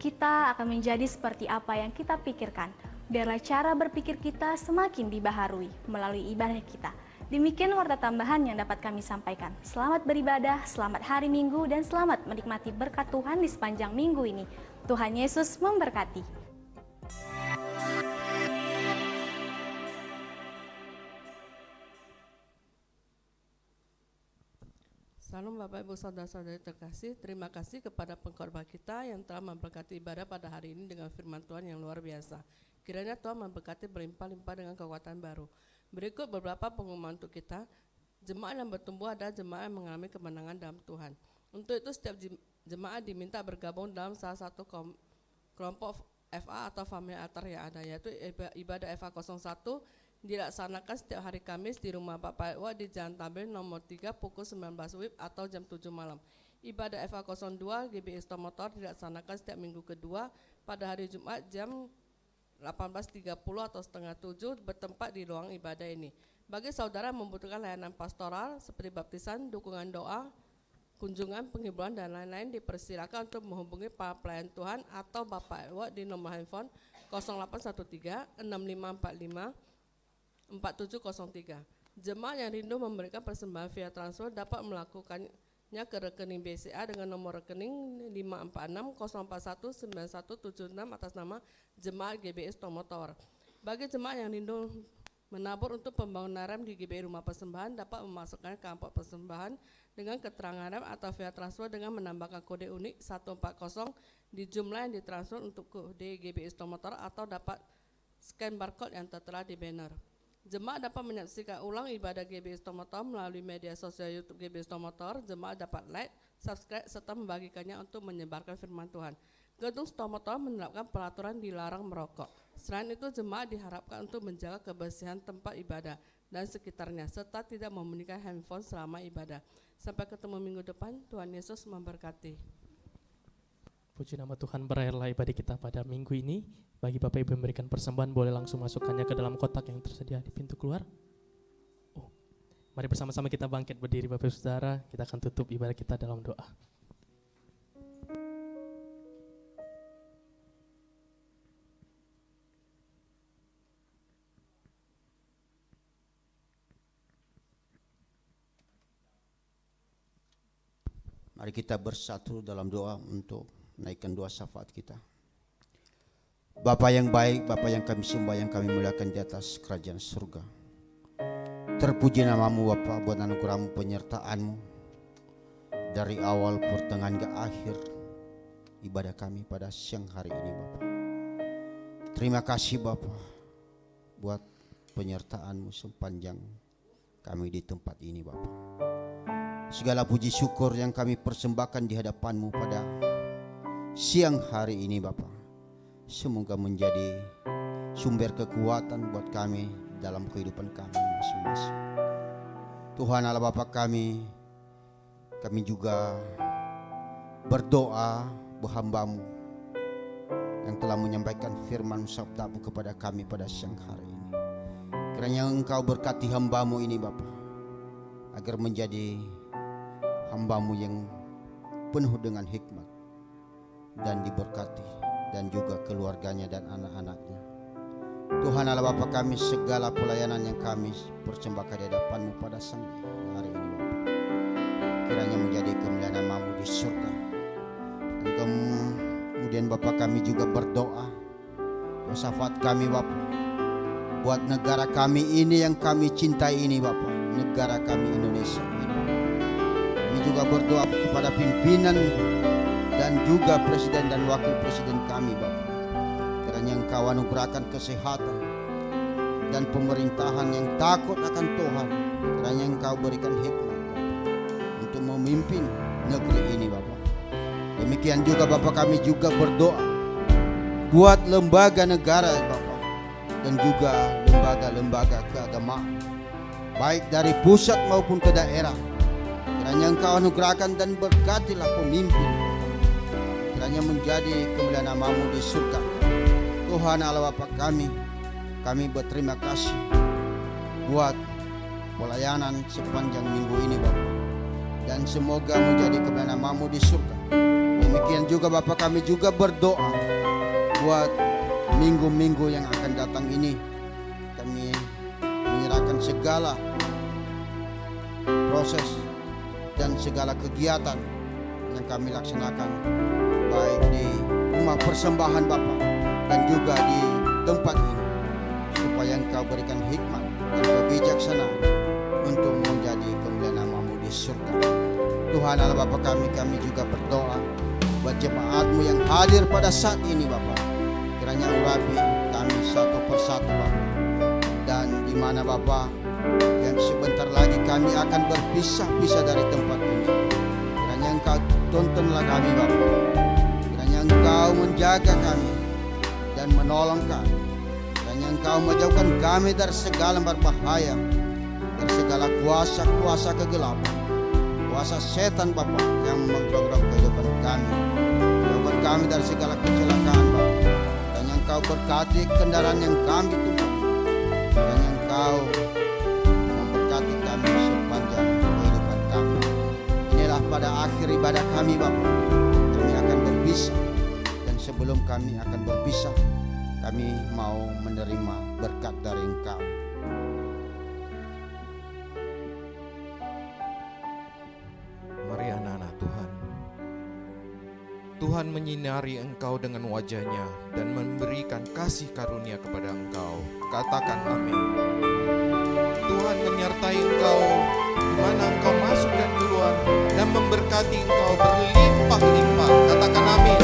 Kita akan menjadi seperti apa yang kita pikirkan. Biarlah cara berpikir kita semakin dibaharui melalui ibadah kita. Demikian warta tambahan yang dapat kami sampaikan. Selamat beribadah, selamat hari Minggu, dan selamat menikmati berkat Tuhan di sepanjang minggu ini. Tuhan Yesus memberkati. Salam Bapak Ibu Saudara-saudari terkasih, terima kasih kepada pengkhotbah kita yang telah memberkati ibadah pada hari ini dengan firman Tuhan yang luar biasa. Kiranya Tuhan memberkati berlimpah-limpah dengan kekuatan baru. Berikut beberapa pengumuman untuk kita. Jemaat yang bertumbuh adalah jemaat yang mengalami kemenangan dalam Tuhan. Untuk itu setiap jemaat diminta bergabung dalam salah satu kelompok FA atau family altar yang ada, yaitu ibadah FA 01 dilaksanakan setiap hari Kamis di rumah Bapak Iwa di Jalan Tambir nomor 3 pukul 19 WIB atau jam 7 malam. Ibadah FA 02 GBI Stomotor dilaksanakan setiap minggu kedua pada hari Jumat jam 18.30 atau setengah 7 bertempat di ruang ibadah ini. Bagi saudara yang membutuhkan layanan pastoral seperti baptisan, dukungan doa, kunjungan, penghiburan dan lain-lain, dipersilakan untuk menghubungi para pelayan Tuhan atau Bapak Ewa di nomor handphone 0813 6545 4703. Jemaat yang rindu memberikan persembahan via transfer dapat melakukan nya ke rekening BCA dengan nomor rekening 546 041 9176 atas nama Jemaat GBI Stomotor. Bagi jemaat yang rindu menabur untuk pembangunan rem di GBI Rumah Persembahan dapat memasukkan ke amplop persembahan dengan keterangan rem atau via transfer dengan menambahkan kode unik 140 di jumlah yang ditransfer untuk kode GBI Stomotor atau dapat scan barcode yang tertera di banner. Jemaat dapat menyaksikan ulang ibadah GBI Stomotor melalui media sosial YouTube GBI Stomotor. Jemaat dapat like, subscribe, serta membagikannya untuk menyebarkan firman Tuhan. Gedung Stomotor menerapkan peraturan dilarang merokok. Selain itu, jemaat diharapkan untuk menjaga kebersihan tempat ibadah dan sekitarnya, serta tidak membunyikan handphone selama ibadah. Sampai ketemu minggu depan, Tuhan Yesus memberkati. Puji nama Tuhan, berakhirlah ibadah kita pada minggu ini. Bagi Bapak Ibu yang memberikan persembahan, boleh langsung masukkannya ke dalam kotak yang tersedia di pintu keluar. Mari bersama-sama kita bangkit berdiri Bapak Ibu Saudara. Kita akan tutup ibadah kita dalam doa. Mari kita bersatu dalam doa untuk naikkan doa syafaat kita. Bapa yang baik, Bapa yang kami sembah, yang kami muliakan di atas kerajaan surga. Terpuji namamu Bapa buat anugerahmu, penyertaanmu dari awal pertengahan ke akhir ibadah kami pada siang hari ini Bapa. Terima kasih Bapa buat penyertaanmu sepanjang kami di tempat ini Bapa. Segala puji syukur yang kami persembahkan di hadapanmu pada siang hari ini Bapa, semoga menjadi sumber kekuatan buat kami dalam kehidupan kami masing-masing. Tuhan Allah Bapa kami juga berdoa berhambamu yang telah menyampaikan firman sabdamu kepada kami pada siang hari ini. Kiranya Engkau berkati hambamu ini Bapa, agar menjadi hambamu yang penuh dengan hikmat dan diberkati, dan juga keluarganya dan anak-anaknya. Tuhan Allah Bapa kami, segala pelayanan yang kami persembahkan di hadapanmu pada siang hari ini Bapa, kiranya menjadi kemuliaan namamu di surga. Dan kemudian Bapa kami juga berdoa, syafaat kami Bapa buat negara kami ini yang kami cintai ini Bapa, negara kami Indonesia ini. Kami juga berdoa kepada pimpinan dan juga presiden dan wakil presiden kami Bapa, kiranya Engkau anugerahkan kesehatan dan pemerintahan yang takut akan Tuhan. Kiranya Engkau berikan hikmat Bapa untuk memimpin negeri ini Bapa. Demikian juga Bapa kami juga berdoa buat lembaga negara Bapa, dan juga lembaga-lembaga keagamaan baik dari pusat maupun ke daerah. Kiranya Engkau anugerahkan dan berkatilah pemimpin, kiranya menjadi kemuliaan namamu di surga. Tuhan Allah Bapa kami berterima kasih buat pelayanan sepanjang minggu ini Bapa, dan semoga menjadi kemuliaan namamu di surga. Demikian juga Bapa kami juga berdoa buat minggu-minggu yang akan datang ini. Kami menyerahkan segala proses dan segala kegiatan yang kami laksanakan, baik di rumah persembahan Bapa dan juga di tempat ini, supaya Engkau berikan hikmat dan kebijaksanaan untuk menjadi kemuliaan namamu di surga. Tuhan Allah Bapa kami juga berdoa buat jemaatmu yang hadir pada saat ini Bapa, kiranya urapi kami satu persatu Bapa, dan di mana Bapa yang sebentar lagi kami akan berpisah-pisah dari tempat ini, kiranya Engkau tuntunlah kami Bapa, kiranya Engkau menjaga kami dan menolong kami, kiranya Engkau menjauhkan kami dari segala berbahaya, dari segala kuasa-kuasa kegelapan, kuasa setan Bapa yang menggerogok kehidupan kami. Jauhkan kami dari segala kecelakaan Bapa, kiranya Engkau berkati kendaraan yang kami tumpangi, kiranya Engkau memberkati kami sepanjang kehidupan kami. Inilah pada akhir ibadah kami Bapa, kami akan berpisah, dan sebelum kami akan berpisah, kami mau menerima berkat dari Engkau. Mari anak Tuhan menyinari engkau dengan wajahnya dan memberikan kasih karunia kepada engkau. Katakan amin. Tuhan menyertai engkau di mana engkau masuk dan keluar dan memberkati engkau berlimpah-limpah. Katakan amin.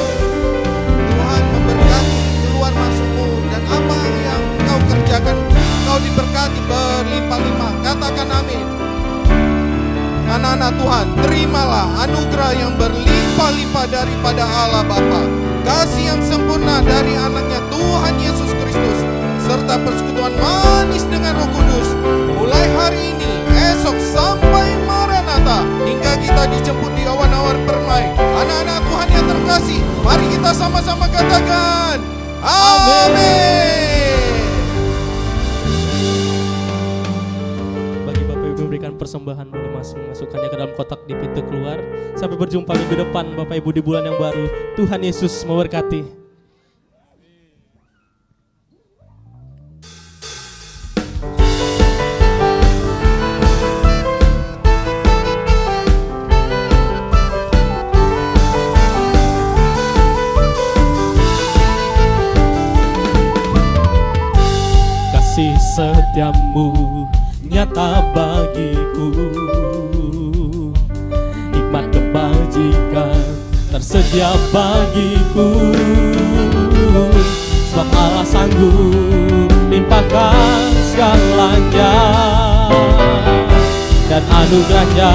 Tuhan memberkati keluar masukmu dan apa yang engkau kerjakan engkau diberkati berlimpah-limpah. Katakan amin. Anak-anak Tuhan, terimalah anugerah yang berlimpah-limpah daripada Allah Bapa, kasih yang sempurna dari anaknya Tuhan Yesus Kristus, serta persekutuan manis dengan Roh Kudus, mulai hari ini, esok sampai Maranatha, hingga kita dijemput di awan-awan permai. Anak-anak Tuhan yang terkasih, mari kita sama-sama katakan amin. Memberikan persembahan boleh masukkannya ke dalam kotak di pintu keluar. Sampai berjumpa minggu depan Bapak Ibu di bulan yang baru. Tuhan Yesus memberkati. Kasih setiamu nyata bagiku, hikmat kebajikan tersedia bagiku, sebab Allah sanggup limpahkan segalanya, dan anugerahnya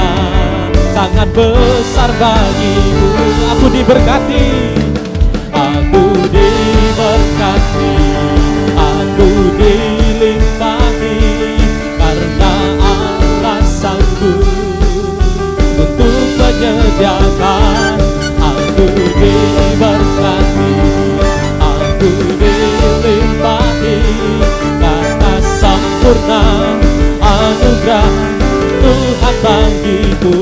sangat besar bagiku. Aku diberkati, aku diberkati, aku dilimpahi, karena Allah sanggup untuk menyediakan. Aku diberkati, aku dilimpahi, karena sempurna anugerah Tuhan bagiku.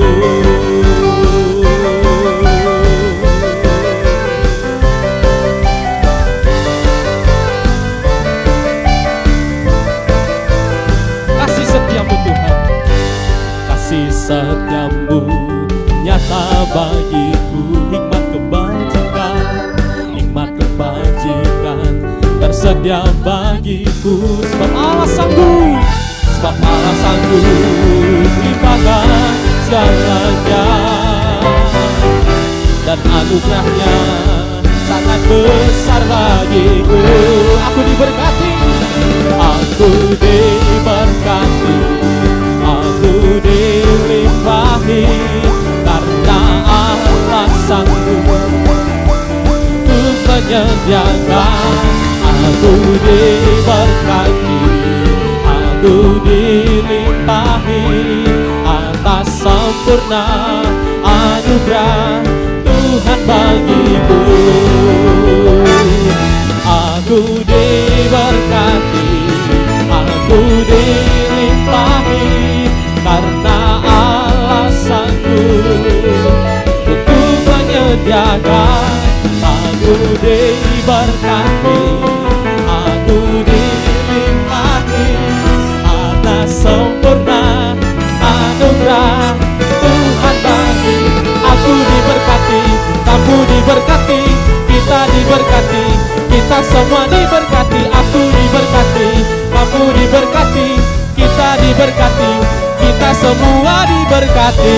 Kasih setiamu nyata bagiku, hikmat kebajikan tersedia bagiku, sebab Allah sanggup limpahkan segalanya, dan anugerahnya sangat besar bagiku. Aku diberkati, aku diberkati, aku dilimpahi, karena Allah sanggup untuk menyediakan. Aku diberkati, aku dilimpahi, atas sempurna anugerah Tuhan bagiku. Aku diberkati, aku dilimpahi, karena Allah sanggup untuk menyediakan. Aku diberkati, aku dilimpahi, atas sempurna anugerah Tuhan bagi. Aku diberkati, kamu diberkati, kita diberkati, kita semua diberkati. Aku diberkati, kamu diberkati, kita diberkati, kita semua diberkati.